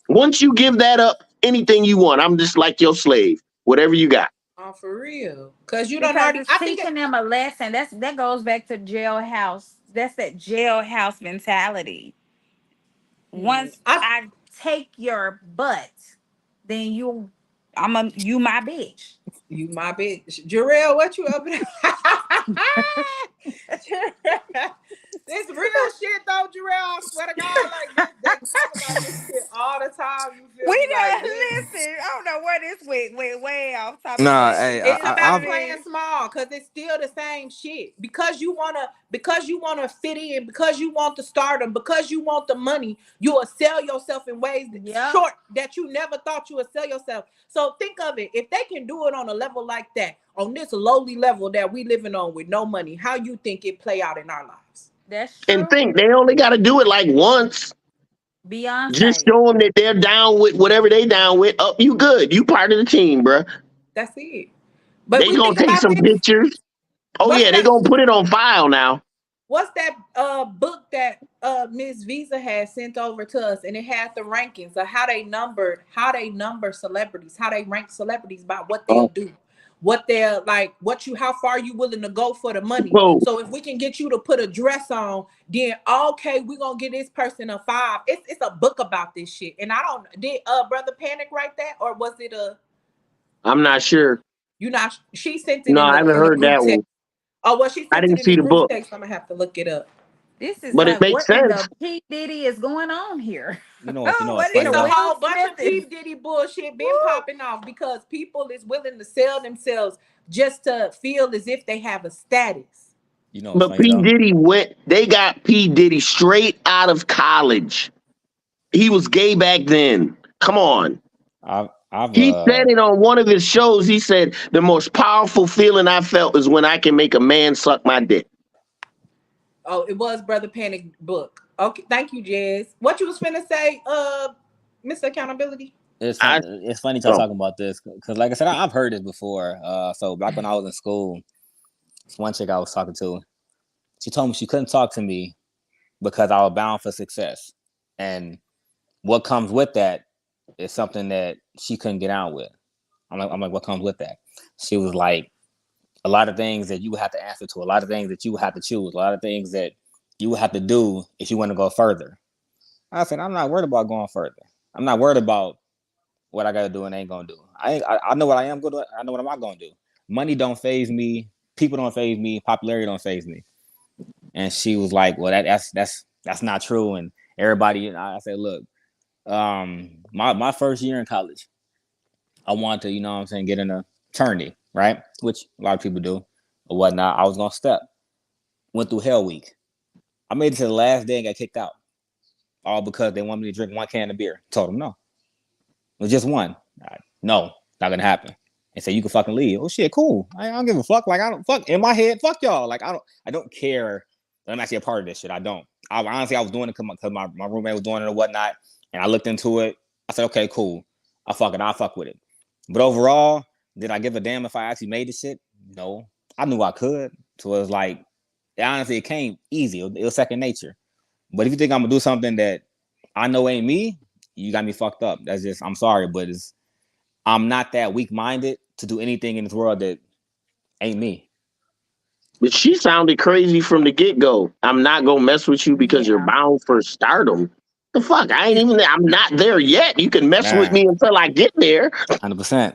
Once you give that up, anything you want, I'm just like your slave. Whatever you got. Oh, for real. Because you don't Because already. it's I think it. teaching them a lesson. That goes back to jailhouse. That's that jailhouse mentality. Once I I take your butt, then you my bitch. You my bitch. Jarrell, what you up in? This real shit though, Jarrell. I swear to God, like this, they talk about this shit all the time. You feel me? We Like done this. listen. I don't know where this went way off topic, Nah, but hey, it It's is about what it I've playing is. small because it's still the same shit. Because you wanna fit in, because you want the stardom, because you want the money, you will sell yourself in ways that Yep. short that you never thought you would sell yourself. So think of it. If they can do it on a level like that, on this lowly level that we living on with no money, how you think it play out in our lives? That's And true. think they only got to do it like once. Just Beyonce. show them that they're down with whatever they down with. Up, you good. You part of the team, bruh. That's it. But They we gonna think take about some this. pictures. Oh Bust yeah, they that. gonna put it on file now. what's that book that Miss Visa had sent over to us, and it had the rankings of how they number celebrities, how they rank celebrities by what they'll Oh, do, what they're like, what you how far you willing to go for the money. whoa. So if we can get you to put a dress on, then okay, we're gonna get this person a 5. It's a book about this shit. And I don't did Brother Panic write that, or was it a I'm not sure. you not she sent it No, I haven't in the heard group that text. one. Oh well, she I sent it didn't in the see the group book, text. I'm gonna have to look it up. This is but it like, makes what in sense. the P Diddy is going on here? You know What what's is funny It's the a though? Will whole bunch Smith of P and Diddy bullshit been woo? popping off because people is willing to sell themselves just to feel as if they have a status. You know what's But funny P though? Diddy went. They got P Diddy straight out of college. He was gay back then. Come on. I've He said it on one of his shows. He said the most powerful feeling I felt is when I can make a man suck my dick. Oh, it was Brother Panic book. Okay, thank you, Jez. What you was finna say, Mr. Accountability? it's fun. I It's funny y'all oh, talking about this because, like I said, I've heard this before. So back when I was in school, this one chick I was talking to, she told me she couldn't talk to me because I was bound for success, and what comes with that is something that she couldn't get out with. I'm like, what comes with that? She was like, a lot of things that you would have to answer to, a lot of things that you would have to choose, a lot of things that you would have to do if you want to go further. I said, I'm not worried about going further. I'm not worried about what I got to do and ain't gonna do. I know what I am gonna do. I know what I'm not gonna do. Money don't phase me. People don't phase me. Popularity don't phase me. And she was like, well, that's not true. And everybody, I said, look, my first year in college, I wanted to, you know what I'm saying, get in a tourney, right? Which a lot of people do or whatnot. I was gonna step. Went through hell week. I made it to the last day and got kicked out. All because they wanted me to drink one can of beer. Told them no. It was just one. No, not gonna happen. And say you can fucking leave. Oh shit, cool. I don't give a fuck. Like I don't fuck in my head. Fuck y'all. Like I don't care. I'm actually a part of this shit. I don't. Honestly I was doing it because my roommate was doing it or whatnot, and I looked into it. I said, okay, cool. I'll fuck with it. But overall, did I give a damn if I actually made the shit? No. I knew I could. So it was like, honestly, it came easy. It was second nature. But if you think I'm gonna do something that I know ain't me, you got me fucked up. That's just I'm sorry, but I'm not that weak minded to do anything in this world that ain't me. but she sounded crazy from the get go. I'm not gonna mess with you because you're Yeah. bound for stardom. The fuck? I ain't even. I'm not there yet. You can mess with Man, me until I get there. 100%.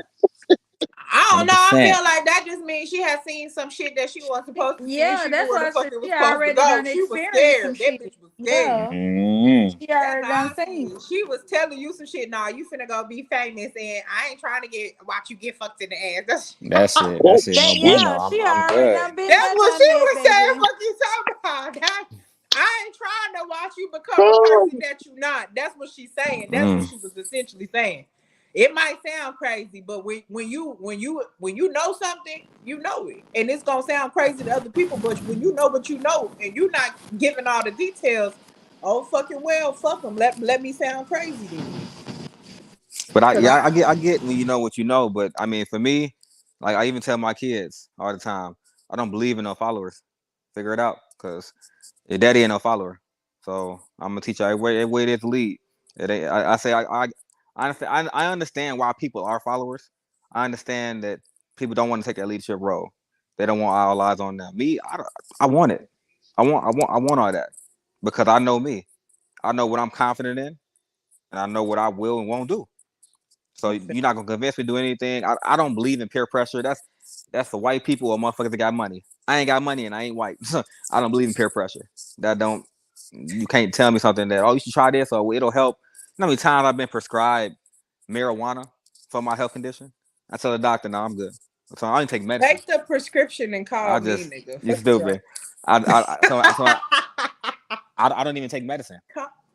I don't know. I 100%. feel like that just means she has seen some shit that she wasn't supposed to see, and Yeah, she knew that's where the why I fuck said it was she supposed to already go. done She was experienced some scared. That shit. bitch was scared. Yeah. Mm-hmm. She That's already how done I see seen it. it. She was telling you some shit. Nah, you finna go be famous, and I ain't trying to watch you get fucked in the ass. Oh, That's it. No That shit. bueno. yeah, she I'm already good. done been That's there, what she done that, was saying. baby. Fuck you talking about? I ain't trying to watch you become a Oh, person that you not. That's what she's saying. That's what Mm. she was essentially saying. It might sound crazy, but when you know something, you know it, and it's gonna sound crazy to other people. But when you know what you know, and you're not giving all the details, oh fucking well, fuck them. Let me sound crazy then, But cause I I get when you know what you know. But I mean, for me, like I even tell my kids all the time, I don't believe in no followers. Figure it out, cause your daddy ain't no follower. So I'm gonna teach you every way it is to lead. It ain't, I say I understand why people are followers. I understand that people don't want to take that leadership role. They don't want all eyes on them. Me, I want it. I want all that because I know me. I know what I'm confident in, and I know what I will and won't do. So you're not gonna convince me to do anything. I don't believe in peer pressure. That's for white people or motherfuckers that got money. I ain't got money and I ain't white. I don't believe in peer pressure. That don't you can't tell me something that you should try this or it'll help. You know how many times I've been prescribed marijuana for my health condition? I tell the doctor, no, I'm good. So I don't take medicine. take the prescription and call I me, just nigga. you Fuck you, stupid. I don't even take medicine.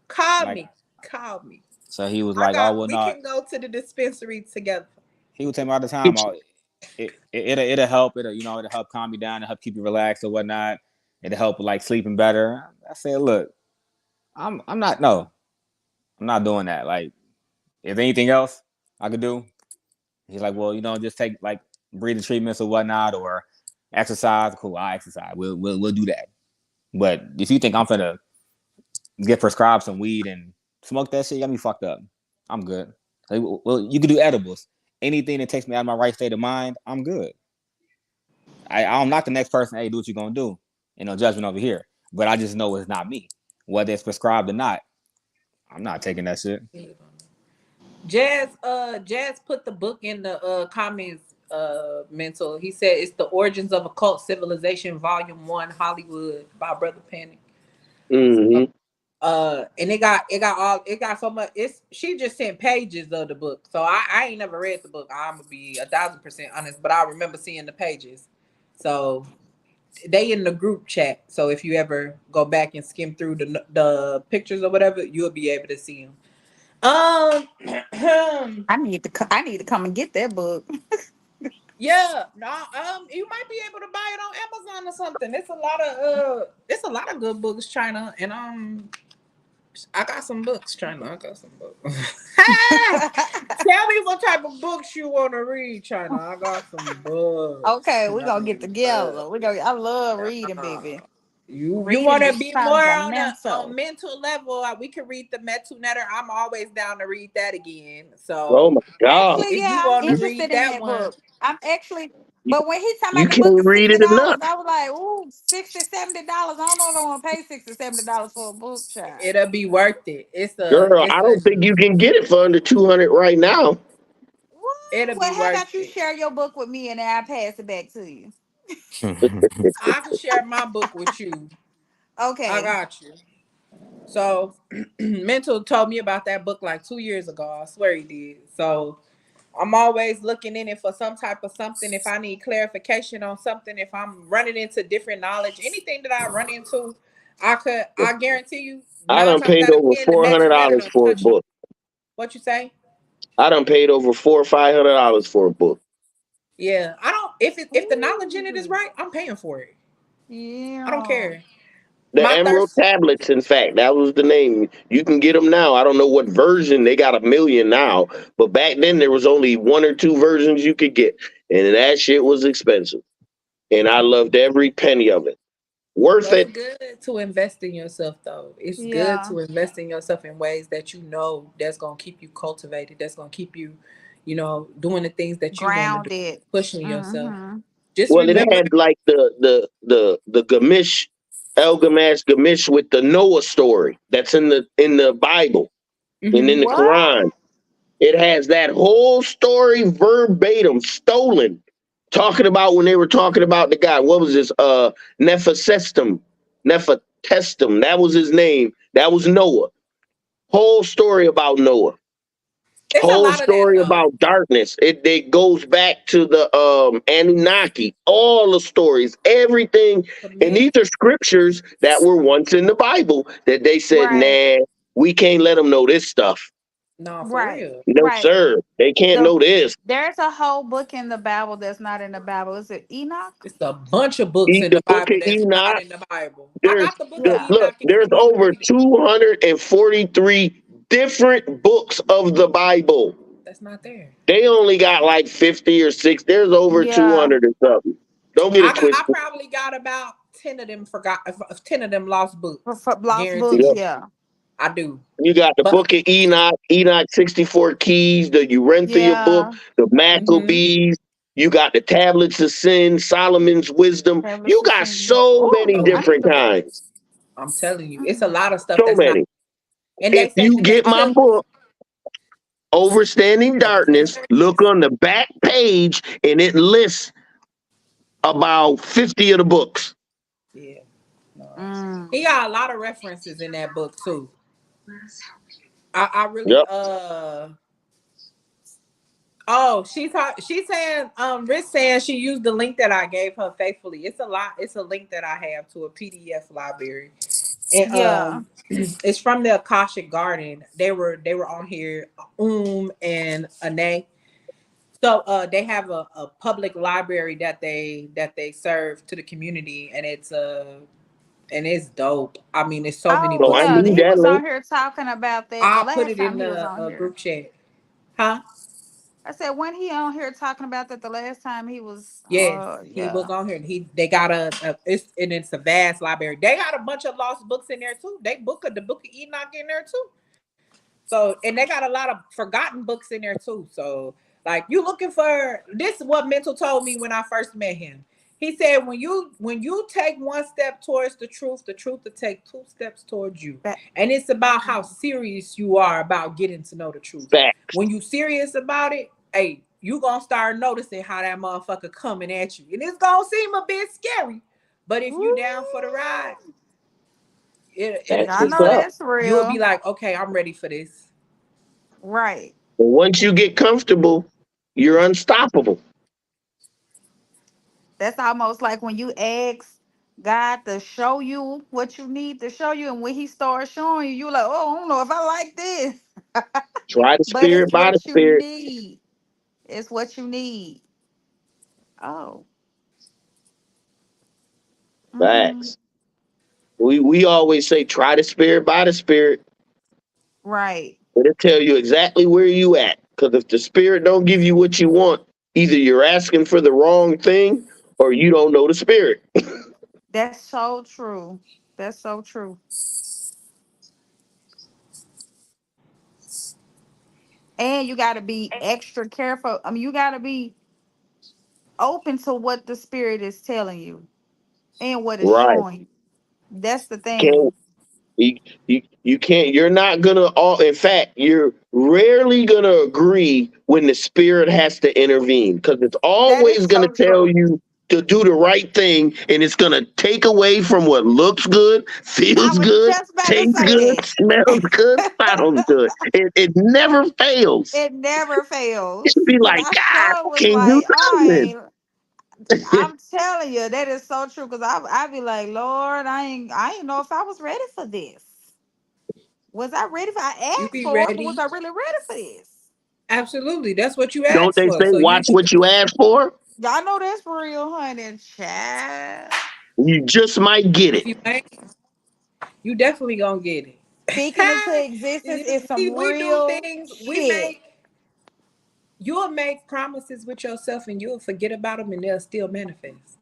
call Like me, call me. so he was like, oh well, We no. can go to the dispensary together. He would tell me all the time, it's, it'll help. It'll help calm you down, it'll help keep you relaxed or whatnot. It'll help with like sleeping better. I said, look, I'm not no, I'm not doing that. Like, if anything else I could do, he's like, well, just take like breathing treatments or whatnot or exercise. Cool, I exercise. We'll do that. But if you think I'm finna get prescribed some weed and smoke that shit, you got me fucked up. I'm good. Like, well, you can do edibles. Anything that takes me out of my right state of mind, I'm good. I'm not the next person. Hey, do what you gonna do. No judgment over here. But I just know it's not me, whether it's prescribed or not. I'm not taking that shit. Jazz put the book in the comments, mental. He said it's The Origins of Occult Civilization, Volume 1, Hollywood by Brother Panic. Mm-hmm. And it got so much. She just sent pages of the book, so I ain't never read the book. I'm gonna be 1,000% honest, but I remember seeing the pages. So they in the group chat. So if you ever go back and skim through the pictures or whatever, you'll be able to see them. Um, I need to come and get that book. yeah, no, you might be able to buy it on Amazon or something. It's a lot of good books, China, and I got some books, China. I got some books. Tell me what type of books you want to read, China. I got some books. Okay, we're gonna get together. I love reading, baby. You Reading want to be more becomes a on a mental. mental level? We can read the Metu Netter. I'm always down to read that again. Oh So my God. Actually, if you yeah, I'm want to read interested in that that one, book. I'm actually, You, but when he talking you about the book can't is read it enough. $60, I was like, ooh, $60, $70. I don't know if I want to pay $60, $70 for a book, child. it'll be worth it. Girl, I don't think you can get it for under 200 right now. What? It'll be Well, how worth about you it. share your book with me and then I'll pass it back to you? I can share my book with you. I Okay. got you. So, Mental told me about that book like 2 years ago. I swear he did. So, I'm always looking in it for some type of something. If I need clarification on something, if I'm running into different knowledge, anything that I run into, I guarantee you, I nine done times paid out of over 10, the Met Netter $400 don't for a touch them. book. What you say? I done paid over $400 or $500 for a book. Yeah, I don't. If the knowledge in it is Ooh. right, I'm paying for it. I don't Yeah. care. The My Emerald thirst. tablets, in fact, that was the name. You can get them now. I don't know what version. They got a million now, but back then there was only one or two versions you could get, and that shit was expensive. And I loved every penny of it. Worth But it's it. good to invest in yourself, though. It's good Yeah. to invest in yourself in ways that you know that's gonna keep you cultivated. That's gonna keep you, doing the things that you want to do, Grounded. pushing yourself. Mm-hmm. Just Well, it remember, had like the Gamish, Elgamash Gamish with the Noah story that's in the Bible and in hmm the What? Quran. It has that whole story verbatim, stolen, talking about when they were talking about the guy. What was this? Nephesestum, Nephatestum. That was his name. That was Noah. Whole story about Noah. it's a Whole lot of that story though. about darkness. It goes back to the Anunnaki. All the stories, everything, and these are Community, scriptures that were once in the Bible that they said, Right. nah, we can't let them know this stuff. no, for Right. real. No, Right. sir, they can't The know this. there's a whole book in the Bible that's not in the Bible. Is it Enoch? It's a bunch of books in The the book Bible of that's not Enoch. in the Bible. I There's got the book of Yeah. look. Enoch if There's you want to over read it. 243 different books of the Bible. That's not there. They only got like 50 or 60. There's over Yeah. 200 or something. Don't get it I twisted. probably got about 10 of them lost books. For lost books, Yep. Guaranteed. yeah. I do. You got the But book of Enoch, Enoch 64 Keys, the Urenthia book, Yeah. the hmm Maccabees. You got the Tablets of Sin, Solomon's Wisdom. Tablets You of got Sin. so many Oh, so I need different to. kinds. I'm telling you, it's a lot of stuff So that's not. many. And If you they get my took. book, Overstanding Darkness, look on the back page and it lists about 50 of the books. Yeah, no. Mm. He got a lot of references in that book too. I really Yep. Oh, she's saying Rick saying she used the link that I gave her faithfully. It's a link that I have to a PDF library. And Yeah. it's from the Akashic Garden. They were on here, and Ane. So they have a public library that they serve to the community, and it's dope. I mean, there's so many Oh So I books yeah. in need He there. that was link. on here talking about that the I'll put last it time in he was the on here. group chat. Huh? I said when he on here talking about that the last time he was. Yes, he was Yeah. on here. They got it's a vast library. They got a bunch of lost books in there too. They the book of Enoch in there too. So and they got a lot of forgotten books in there too. So like you looking for this is what Mental told me when I first met him. He said when you take one step towards the truth will take two steps towards you. That. And it's about how Mm. serious you are about getting to know the truth. Facts. When you serious about it, hey, you gonna start noticing how that motherfucker coming at you. And it's gonna seem a bit scary. But if you down for the ride, Ooh. That's I what's know up. that's you'll be real. like, okay, I'm ready for this. Right. But once you get comfortable, you're unstoppable. That's almost like when you ask God to show you what you need to show you, and when He starts showing you, you're like, "Oh, I don't know if I like this," Try the but spirit it's by the what you spirit. need. It's what you need. Oh. Mm-hmm. Facts. We always say try the spirit by the spirit. Right. It'll tell you exactly where you at. Because if the spirit don't give you what you want, either you're asking for the wrong thing or you don't know the spirit. That's so true. That's so true. And you got to be extra careful. I mean, you got to be open to what the spirit is telling you and what it's Right. showing you. That's the Can't thing. you can't you're not gonna all in fact you're rarely gonna agree when the spirit has to intervene because it's That is always gonna so tell true. you to do the right thing and it's gonna take away from what looks good, I feels was good, just about to tastes good, say smells good, sounds good. It never fails. it never You fails. should be Cause like, I God, sure I was can't do like, I nothing. ain't. I'm telling you, that is so true. Cause I be like, Lord, I ain't know if I was ready for this. Was I ready for? I You asked be for it, but was ready. I really ready for this? Absolutely. That's what you Don't asked they for. say So you watch need to what you ask for? Y'all know that's real, honey. Child. You just might get if it. you ain't, you definitely gonna get it. Speaking into existence is some We do real things, shit. you'll make promises with yourself and you'll forget about them and they'll still manifest.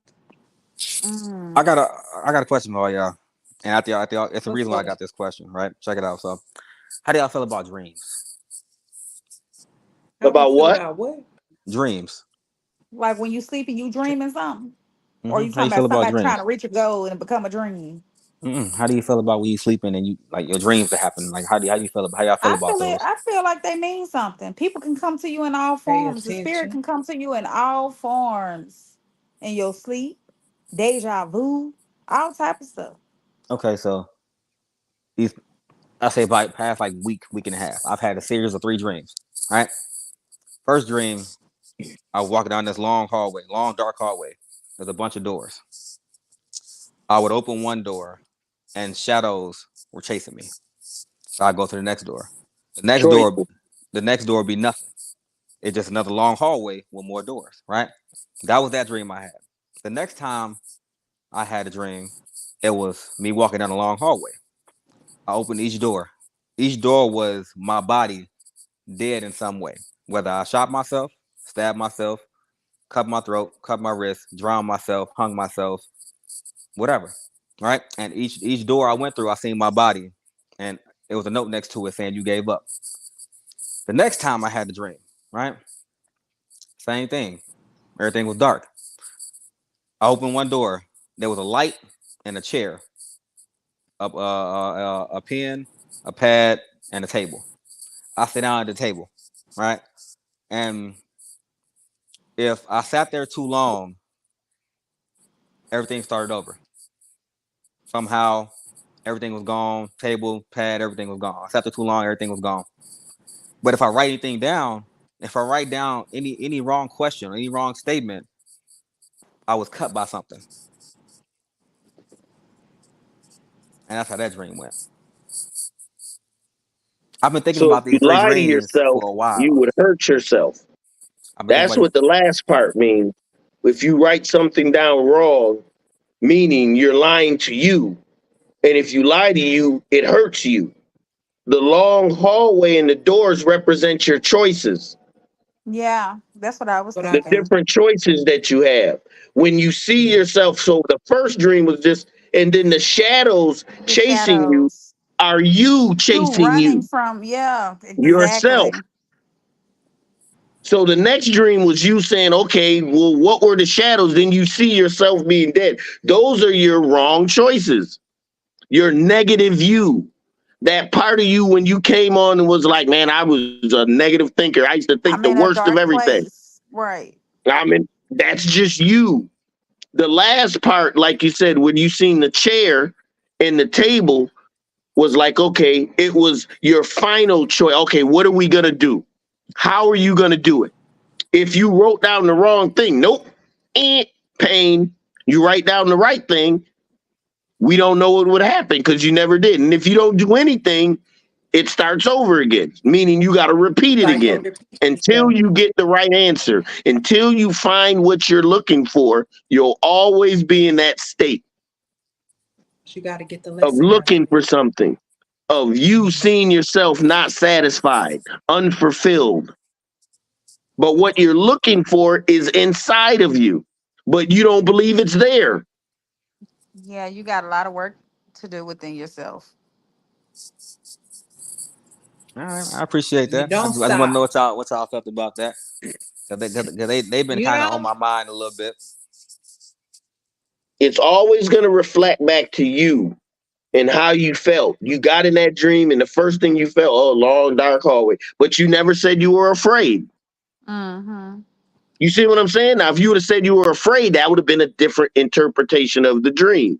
I Mm. got a I got a question for all y'all. And after y'all, it's the What's reason why I up? got this question, right? Check it out. So, how do y'all feel about dreams? How we About feel what? about what? Dreams. Like when you sleep and you dreaming something, or you How talking you feel about about somebody trying to dreams? reach a goal and it become a dream. How do you feel about when you sleeping and you like your dreams that happen? Like how do you feel about how y'all feel I about feel it. those? I feel like they mean something. People can come to you in all Pay forms. The spirit attention. can come to you in all forms. In your sleep, deja vu, all type of stuff. Okay, so these I say by past like week and a half, I've had a series of three dreams. Right, first dream, I was walking down this long hallway, long dark hallway. There's a bunch of doors. I would open one door, and shadows were chasing me. So I go to the next door. The next door, Choices. the next door would be nothing. It's just another long hallway with more doors. Right. That was that dream I had. The next time I had a dream, it was me walking down a long hallway. I opened each door. Each door was my body dead in some way. Whether I shot myself, stabbed myself, cut my throat, cut my wrist, drowned myself, hung myself, whatever. Right? And each door I went through, I seen my body. And it was a note next to it saying you gave up. The next time I had the dream, right? Same thing. Everything was dark. I opened one door. There was a light and a chair, a pen, a pad, and a table. I sit down at the table, right? And if I sat there too long, everything started over. Somehow, everything was gone. Table, pad, everything was gone. I sat there too long, everything was gone. But if I write anything down, if I write down any wrong question, any wrong statement, I was cut by something, and that's how that dream went. I've been thinking So if about you these three lie to dreams yourself, for a you while. would hurt yourself. I've been thinking That's about what these. the last part means. If you write something down wrong, meaning you're lying to you. And if you lie to you, it hurts you. The long hallway and the doors represent your choices. Yeah, that's what I was What I The think. thinking. different choices that you have. When you see yourself, so the first dream was just, and then the shadows The chasing you shadows. are you You chasing running you, from, yeah, yourself. exactly. So the next dream was you saying, okay, well, what were the shadows? Then you see yourself being dead. Those are your wrong choices, your negative you. That part of you when you came on and was like, man, I was a negative thinker. I used to think the I'm in worst a of dark everything. place. Right. I mean, that's just you. The last part, like you said, when you seen the chair and the table was like, okay, it was your final choice. Okay, what are we gonna do? How are you gonna do it? If you wrote down the wrong thing, nope, eh, pain. You write down the right thing, we don't know what would happen because you never did. And if you don't do anything, it starts over again, meaning you got to repeat it Cycle again repeat until itself. you get the right answer. Until you find what you're looking for, you'll always be in that state But you got to get the of lesson right. looking for something, of you seeing yourself not satisfied, unfulfilled. But what you're looking for is inside of you, but you don't believe it's there. Yeah, you got a lot of work to do within yourself. All right, I appreciate You that. don't I just want to know stop. what y'all felt about that. They've been You kind of on know, my mind a little bit. It's always going to reflect back to you and how you felt. You got in that dream, and the first thing you felt, oh, long, dark hallway. But you never said you were afraid. Mm-hmm. You see what I'm saying? Now, if you would have said you were afraid, that would have been a different interpretation of the dream.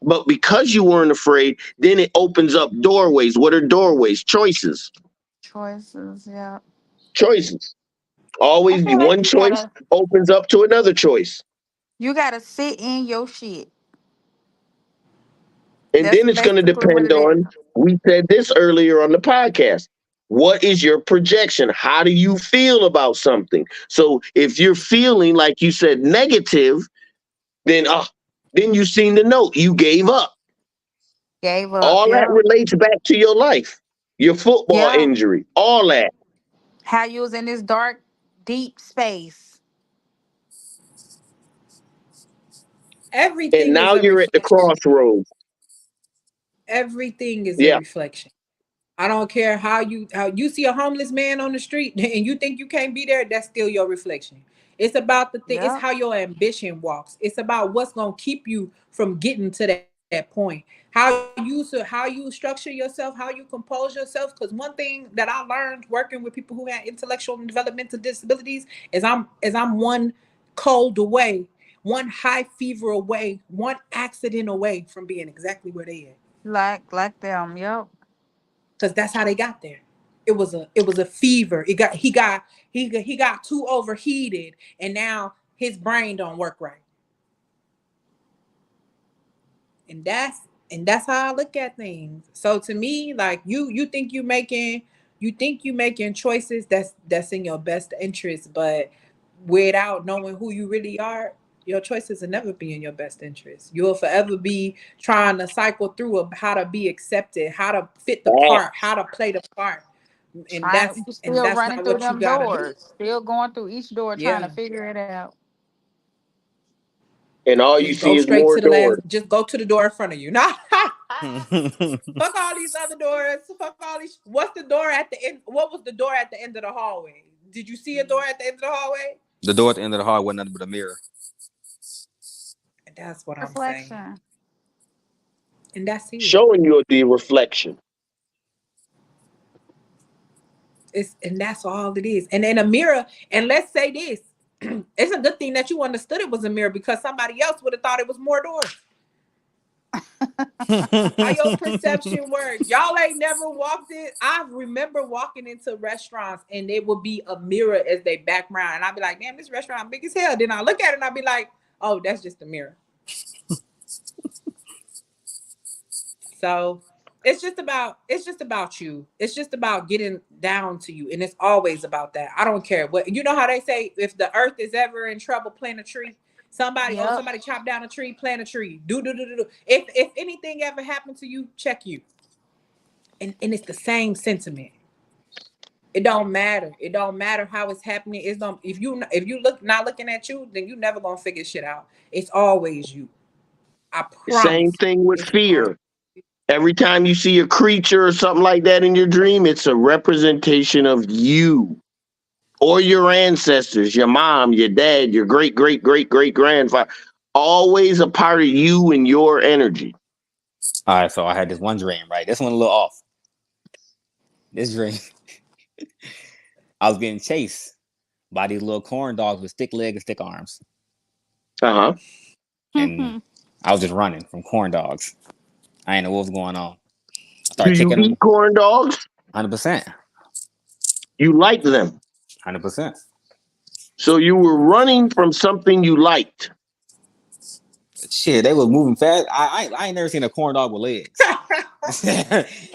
But because you weren't afraid, then it opens up doorways. What are doorways? Choices. Choices, yeah. Choices. I Always feel like one choice opens up to another choice. you gotta sit in your shit. And That's then it's going to basically what depend it is. on, we said this earlier on the podcast. What is your projection? How do you feel about something? So if you're feeling like you said negative, then then you seen the note. You gave up. Gave up. All that Yep. relates back to your life, your football Yep. injury, all that. How you was in this dark, deep space. And everything is now a you're at the reflection. crossroads. Everything is a Yeah. reflection. I don't care how you see a homeless man on the street and you think you can't be there, that's still your reflection. It's about the thing, it's Yep. how your ambition walks. It's about what's gonna keep you from getting to that point. How you structure yourself, how you compose yourself. Because one thing that I learned working with people who had intellectual and developmental disabilities is I'm one cold away, one high fever away, one accident away from being exactly where they at, Like them. Yep. because that's how they got there. It was a fever. He got too overheated, and now his brain don't work right. And that's how I look at things. So to me, like you think you making choices that's in your best interest, but without knowing who you really are, your choices will never be in your best interest. You'll forever be trying to cycle through of how to be accepted, how to fit the part, how to play the part. And Trying, that's you and still that's running not through what you them gotta do. doors. Still going through each door trying to Yeah. figure it out. And all you Just go see is straight more to the last. doors. Just go to the door in front of you. Nah. Fuck all these other doors. Fuck all these. What's the door at the end? What was the door at the end of the hallway? Did you see a door at the end of the hallway? The door at the end of the hall wasn't nothing but a mirror. And that's what I'm saying. Reflection. And that's it. Showing you the reflection. And that's all it is. And in a mirror, and let's say this. It's a good thing that you understood it was a mirror, because somebody else would have thought it was more doors. How your perception work. Y'all ain't never walked in. I remember walking into restaurants and it would be a mirror as they background. And I'd be like, damn, this restaurant big as hell. Then I look at it and I'd be like, oh, that's just a mirror. So it's just about you. It's just about getting down to you. And it's always about that. I don't care what, you know how they say, if the earth is ever in trouble, plant a tree. Yep. Somebody chopped down a tree, plant a tree. Do. If anything ever happened to you, check you. And it's the same sentiment. It don't matter. It don't matter how it's happening. It's don't if you look not looking at you, then you never gonna figure shit out. It's always you. I Same promise. thing with It's all fear. Every time you see a creature or something like that in your dream, it's a representation of you or your ancestors, your mom, your dad, your great, great, great, great grandfather. Always a part of you and your energy. All right, so I had this one dream, right? This one a little off. This dream, I was getting chased by these little corn dogs with stick legs and stick arms, Uh huh. and I was just running from corn dogs. I didn't know what was going on. I Do started you kicking eat them. corn dogs? 100%, You like them. 100%. So you were running from something you liked. Shit, they was moving fast. I ain't never seen a corn dog with legs.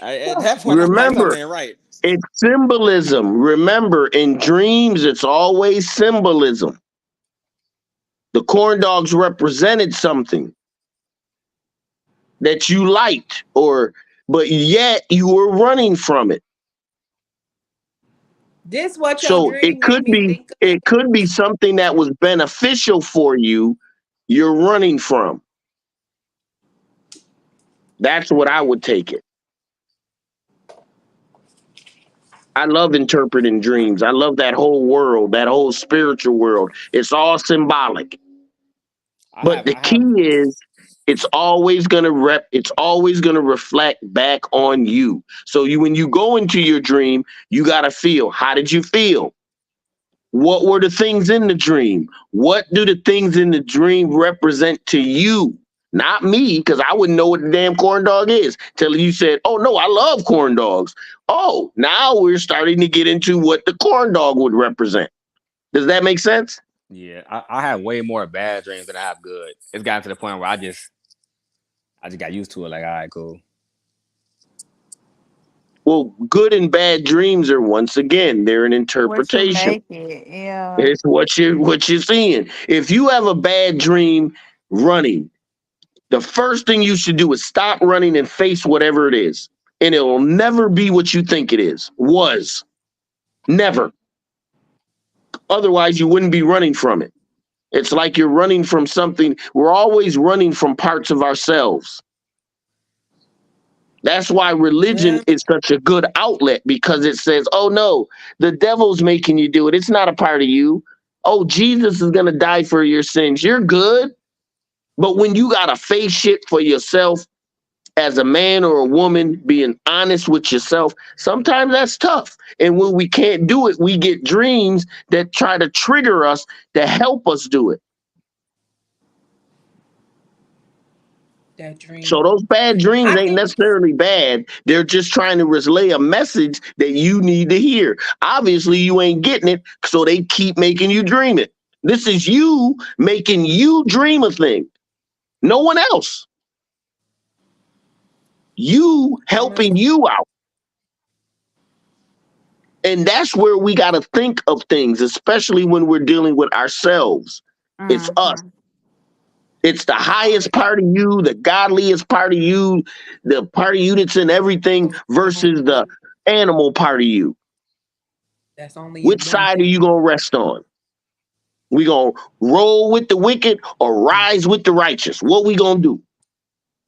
At that point, I'm like, Remember, something ain't right. it's symbolism. Remember, in dreams, it's always symbolism. The corn dogs represented something that you liked, or but yet you were running from it. this what your So dream made me think of. it could be something that was beneficial for you. You're running from. That's what I would take it. I love interpreting dreams. I love that whole world, that whole spiritual world. It's all symbolic. I But have, the I key have. is it's always gonna reflect back on you. So you when you go into your dream, you gotta feel how did you feel? What were the things in the dream? What do the things in the dream represent to you? Not me, because I wouldn't know what the damn corn dog is till you said, oh no, I love corn dogs. Oh, now we're starting to get into what the corn dog would represent. Does that make sense? Yeah, I have way more bad dreams than I have good. It's gotten to the point where I just got used to it. Like, all right, cool. Well, good and bad dreams are once again, they're an What you interpretation. make it, yeah. It's what you're seeing. If you have a bad dream running, the first thing you should do is stop running and face whatever it is. And it will never be what you think it is. Was. Never. Otherwise, you wouldn't be running from it. It's like you're running from something. We're always running from parts of ourselves. That's why religion Well, is such a good outlet because it says, oh no, the devil's making you do it. It's not a part of you. Oh, Jesus is going to die for your sins. You're good. But when you got to face shit for yourself as a man or a woman, being honest with yourself, sometimes that's tough. And when we can't do it, we get dreams that try to trigger us to help us do it. that So dream. those bad dreams I ain't think necessarily bad. They're just trying to relay a message that you need to hear. Obviously, you ain't getting it, so they keep making you dream it. This is you making you dream a thing. No one else. You I'm a, helping you out. And that's where we got to think of things, especially when we're dealing with ourselves. It's us. Mm-hmm. It's the highest part of you, the godliest part of you, the part of you that's in everything versus the animal part of you. that's only in Which one side are thing. you going to rest on? We going to roll with the wicked or rise with the righteous? What we going to do?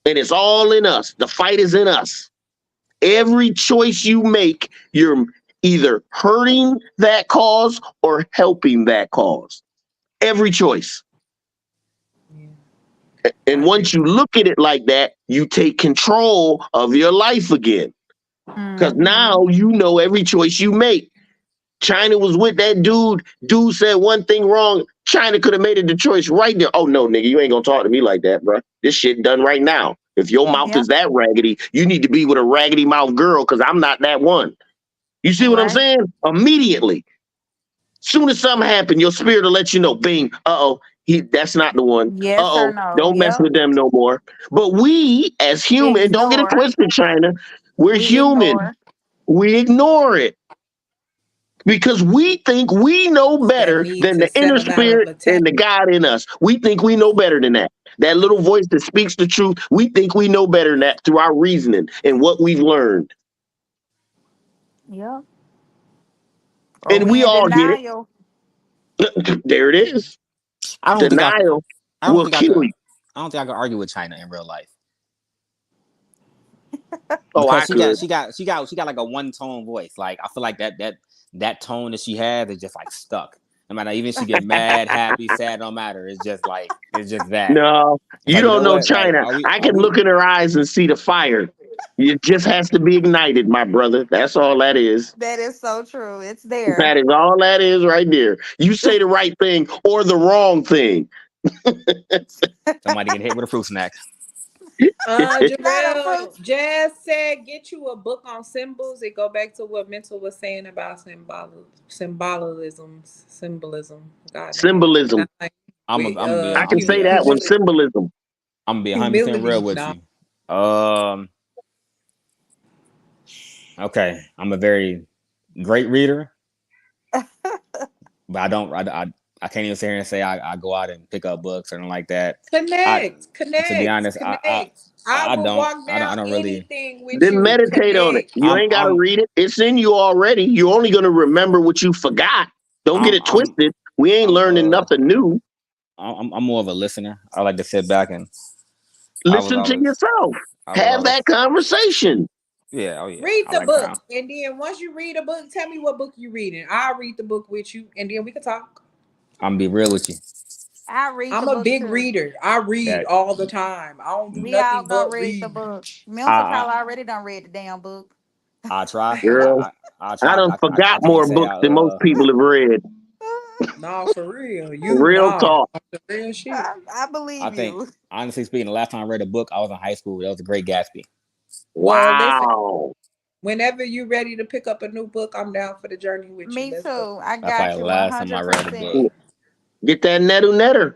And it's all in us. The fight is in us. Every choice you make, you're either hurting that cause or helping that cause. Every choice. Yeah, And I agree. once you look at it like that, you take control of your life again. Because Mm-hmm. now you know every choice you make. China was with that dude. Dude said one thing wrong. China could have made it the choice right there. Oh no, nigga, you ain't gonna talk to me like that, bro. This shit done right now. If your mouth Yep. is that raggedy, you need to be with a raggedy mouth girl because I'm not that one. You see what I'm Right. saying? Immediately. Soon as something happened, your spirit will let you know, bing, uh-oh, that's not the one. Yes or Uh-oh, no. don't mess Yep. with them no more. But we, as human, don't get it Ignore. twisted, China. We're We human. ignore. We ignore it because we think we know That better need than to the inner settle down and spirit protect. and the God in us. We think we know better than that. That little voice that speaks the truth, we think we know better than that through our reasoning and what we've learned. Yep. Oh, And we we in all get it. denial. There it is. I don't think I could. Denial I don't will think I kill could. you. I don't think I could argue with China in real life Oh, because I could. she got like a one tone voice. Like I feel like that tone that she has is just like stuck. No matter even if she get mad, happy, sad, don't matter. It's just that. No, It's you like you don't know know what? Like China. I are can we? look in her eyes and see the fire. It just has to be ignited, my brother. That's all that is. That is so true. It's there. That is all that is right there. You say the right thing or the wrong thing. Somebody get hit with a fruit snack. Not a fruit. Jarrell, Jazz said, get you a book on symbols. It go back to what Mental was saying about symbolism. God dang. Symbolism. Like, I'm gonna be I I'm can gonna be say that one. humility. Symbolism. I'm gonna be 100% real Humility. with No. you. Okay, I'm a very great reader, but I can't even sit here and say I go out and pick up books or anything like that. I to be honest, Connect. I will walk I down don't really. anything with Then you. meditate on it. Connect. You ain't got to I'm read it. It's in you already. You're only going to remember what you forgot. Don't get I'm it I'm twisted. We ain't I'm learning nothing new. I'm more of a listener. I like to sit back and I was Listen to always yourself. I was Have always that conversation. yeah, oh yeah, Read I the like book. Brown. And then once you read a book, tell me what book you reading. I'll read the book with you and then we can talk. I'm gonna be real with you. I read the I'm a book big too. reader. I read That all the time. I don't do We all nothing gonna but read the read. book. Milton I probably already done read the damn book. I try. Girl, I I try. done I forgot can't more say books than most people have read. No, for real. You Real nah. talk. The real shit. I I believe think you. honestly speaking, the last time I read a book, I was in high school. That was The Great Gatsby. Well, listen, Wow. whenever you're ready to pick up a new book, I'm down for the journey with you. Me Let's go. too. I That's got probably the you one last time I hundred read a book. percent. Get that netter.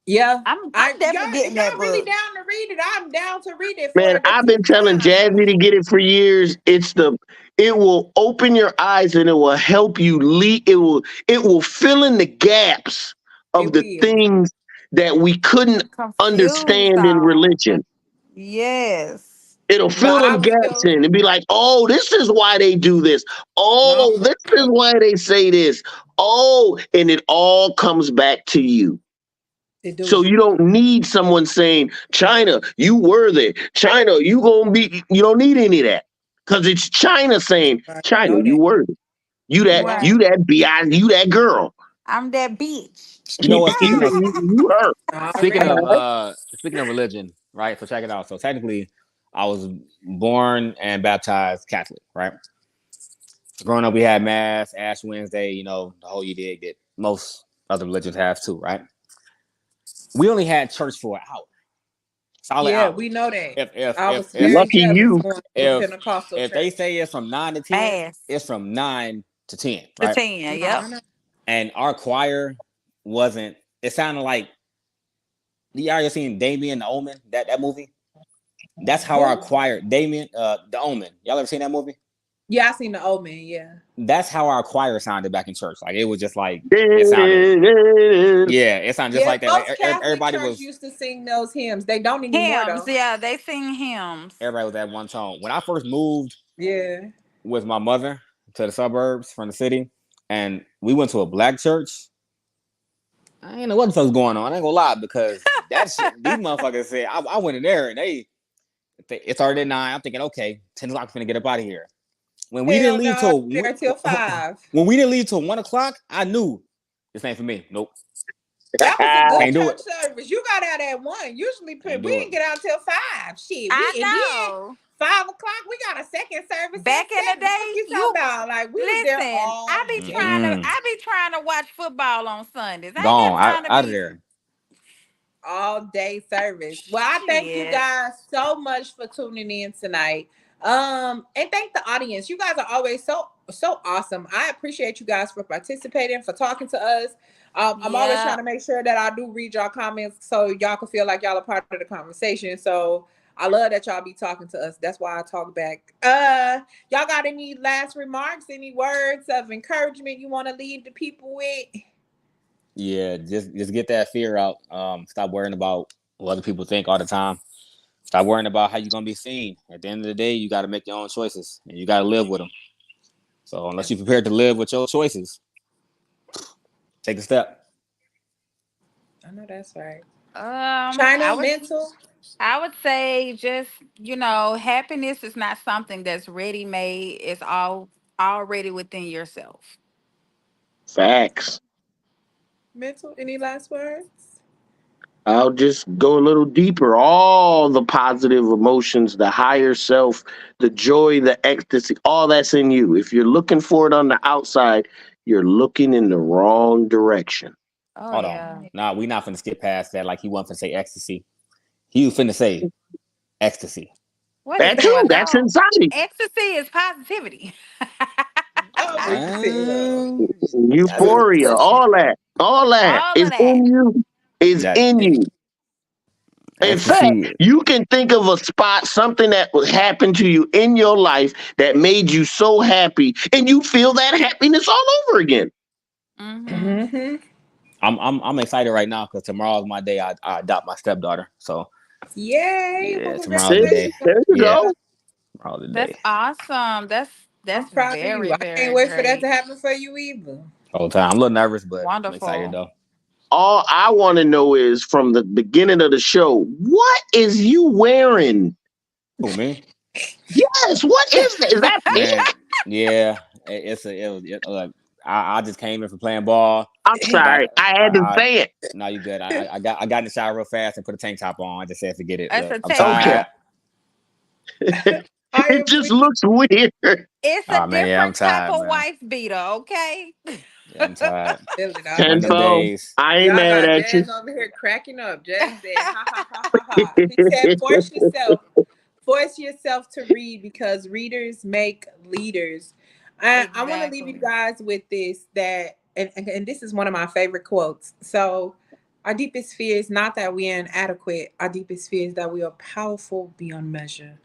Yeah. I'm Y'all, definitely if getting that y'all really book. down to read it, I'm down to read it for Man, the I've been 10th telling time. Jazzy to get it for years. It will open your eyes and it will help you lead. It will fill in the gaps It of the will. things that we couldn't Confused understand in on. religion. Yes. It'll But fill I them gaps will. in and be like, oh, this is why they do this. No, Oh, for this is real. why they say this. Oh, and it all comes back to you. It do. So you don't need someone saying, China, you worthy. China, you gonna be, you don't need any of that. Because it's China saying, I China, know you that. worthy. Right. You that bi, you that girl. I'm that bitch. You know what? You her. Already. Speaking of religion, right? So check it out. So technically, I was born and baptized Catholic, right? Growing up, we had Mass, Ash Wednesday, the whole you did that most other religions have too, right? We only had church for an hour, solid Yeah, hour. we know that. If if I if was if very Lucky jealous you. going to a if Pentecostal if they church. say it's from 9 to 10, Ass. it's from 9 to 10, The right? 10. No, Yep. I know. And our choir wasn't. It sounded like y'all ever seen Damien the Omen, that movie? That's how our Who? choir, Damien, the Omen. Y'all ever seen that movie? Yeah, I seen the old man. Yeah. That's how our choir sounded back in church. Like it was just like it sounded. Yeah. Yeah, it sounded just Yeah, like that. Like most Catholic everybody church was, used to sing those hymns. They don't anymore Hymns. though. Yeah, they sing hymns. everybody was at one tone. When I first moved Yeah. with my mother to the suburbs from the city, and we went to a black church. I ain't know what the fuck's going on. I ain't gonna lie because that shit, these motherfuckers said I went in there and it started at 9. I'm thinking, okay, 10 o'clock, I'm finna get up out of here. When we didn't Hell leave no, I was till there till 5. when we didn't leave till 1 o'clock, I knew this ain't for me. Nope, That was a good can't do church it. service. You got out at 1. Usually Can't we do it. didn't get out till 5. Shit. I And then know. 5 o'clock, we got a second service Back in at the 7. Fuck day, you talking you about? Like we was there listen. all day. Mm-mm. I be trying to watch football on Sundays. I ain't Gone got time to out of be there. All day service. Well, I thank you shit. guys so much for tuning in tonight. And thank the audience. You guys are always so awesome. I appreciate you guys for participating, for talking to us. I'm always trying Yeah. to make sure that I do read y'all comments so y'all can feel like y'all are part of the conversation. So I love that y'all be talking to us. That's why I talk back. Y'all got any last remarks, any words of encouragement you want to leave the people with? Yeah, just get that fear out. Stop worrying about what other people think all the time. Stop worrying about how you're gonna be seen. At the end of the day, you got to make your own choices and you got to live with them. So unless you're prepared to live with your choices, take a step. I know that's right. I China would mental. I would say just, happiness is not something that's ready made. It's all already within yourself. Facts. Mental. Any last words? I'll just go a little deeper. All the positive emotions, the higher self, the joy, the ecstasy, all that's in you. If you're looking for it on the outside, you're looking in the wrong direction. Oh Hold on. yeah. Nah, we not finna skip past that like he wasn't finna say ecstasy. He was finna say ecstasy. What is That too, going that's on? inside. Ecstasy is positivity. Oh, we can see. Well, That's we Euphoria, all that All is of that. in you, is that in you. In fact, ecstasy. you can think of a spot, something that would happen to you in your life that made you so happy, and you feel that happiness all over again. Mm-hmm. mm-hmm. I'm excited right now because tomorrow's my day. I adopt my stepdaughter. So Yay! Well, yeah, tomorrow's the See, day. congratulations. there you Yeah, go. tomorrow's the That's day. awesome. I'm That's proud of you. very, I can't very wait for that to great. happen for you either. Whole time. I'm a little nervous, but I'm excited Wonderful. though. All I want to know is from the beginning of the show, what is you wearing? Who me? Yes, what is that? Is that pink? Man, yeah. It's a it was it, I just came in from playing ball. I'm I got sorry, I had to I say it. no, you good. I got in the shower real fast and put a tank top on. I just said forget it. It's Look, a I'm tank Okay, tired. top. I it am just weak. looks weird. It's a Oh man, yeah, I'm different type tired, of man. wife beater, okay? Yeah, I'm tired. Feel it. I One of them feel it. Tenfold. days. I ain't Y'all mad got at you. Jazz over here cracking up. Jazz said, ha ha ha ha ha. He said, force yourself to read because readers make leaders. I want to leave you Exactly. guys with this that, and this is one of my favorite quotes. So, our deepest fear is not that we are inadequate. Our deepest fear is that we are powerful beyond measure.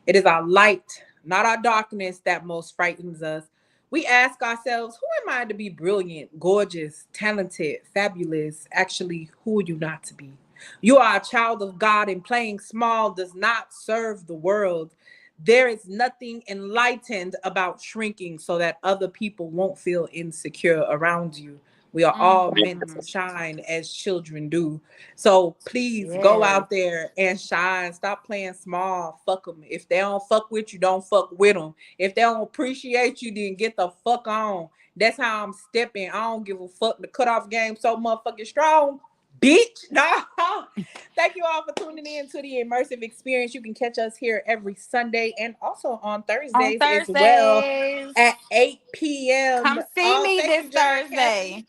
It is our light, not our darkness, that most frightens us. We ask ourselves, who am I to be brilliant, gorgeous, talented, fabulous? Actually, who are you not to be? You are a child of God, and playing small does not serve the world. There is nothing enlightened about shrinking so that other people won't feel insecure around you. We are all meant to Hmm. shine as children do. So please go Yes. out there and shine. Stop playing small. Fuck them. If they don't fuck with you, don't fuck with them. If they don't appreciate you, then get the fuck on. That's how I'm stepping. I don't give a fuck. The cutoff game so motherfucking strong. Bitch. No. Thank you all for tuning in to the immersive experience. You can catch us here every Sunday and also on On Thursdays as well Thursdays. at 8 p.m. Come see Oh, me thank this you, John Cassie. Thursday.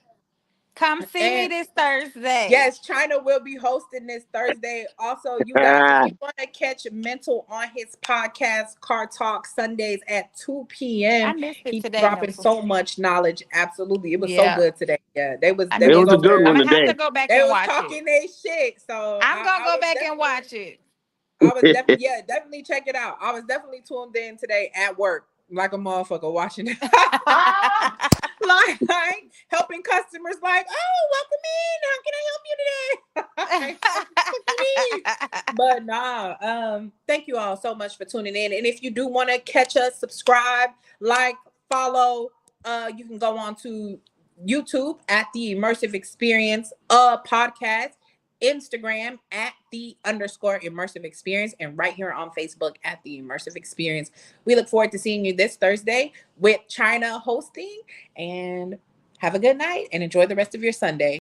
Come see me And this Thursday. yes, China will be hosting this Thursday. Also, you guys, if you want to catch Mental on his podcast, Car Talk, Sundays at 2 I p.m. missed it He's today, dropping Mental. so much knowledge. Absolutely. It was so Yeah, good today. Yeah, they was I they It was was missed a over it. good there. I'm one gonna have today. to go back They and was watch it. talking their shit. So I'm gonna I go was back and definitely watch it. definitely check it out. I was definitely tuned in today at work like a motherfucker watching it. like helping customers like, oh, welcome in. How can I help you today? Like, what you mean? But nah, thank you all so much for tuning in. And if you do want to catch us, subscribe, like, follow, you can go on to YouTube at the Immersive Experience podcast, Instagram at the underscore immersive experience, and right here on Facebook at the immersive experience. We look forward to seeing you this Thursday with China hosting, and have a good night and enjoy the rest of your Sunday.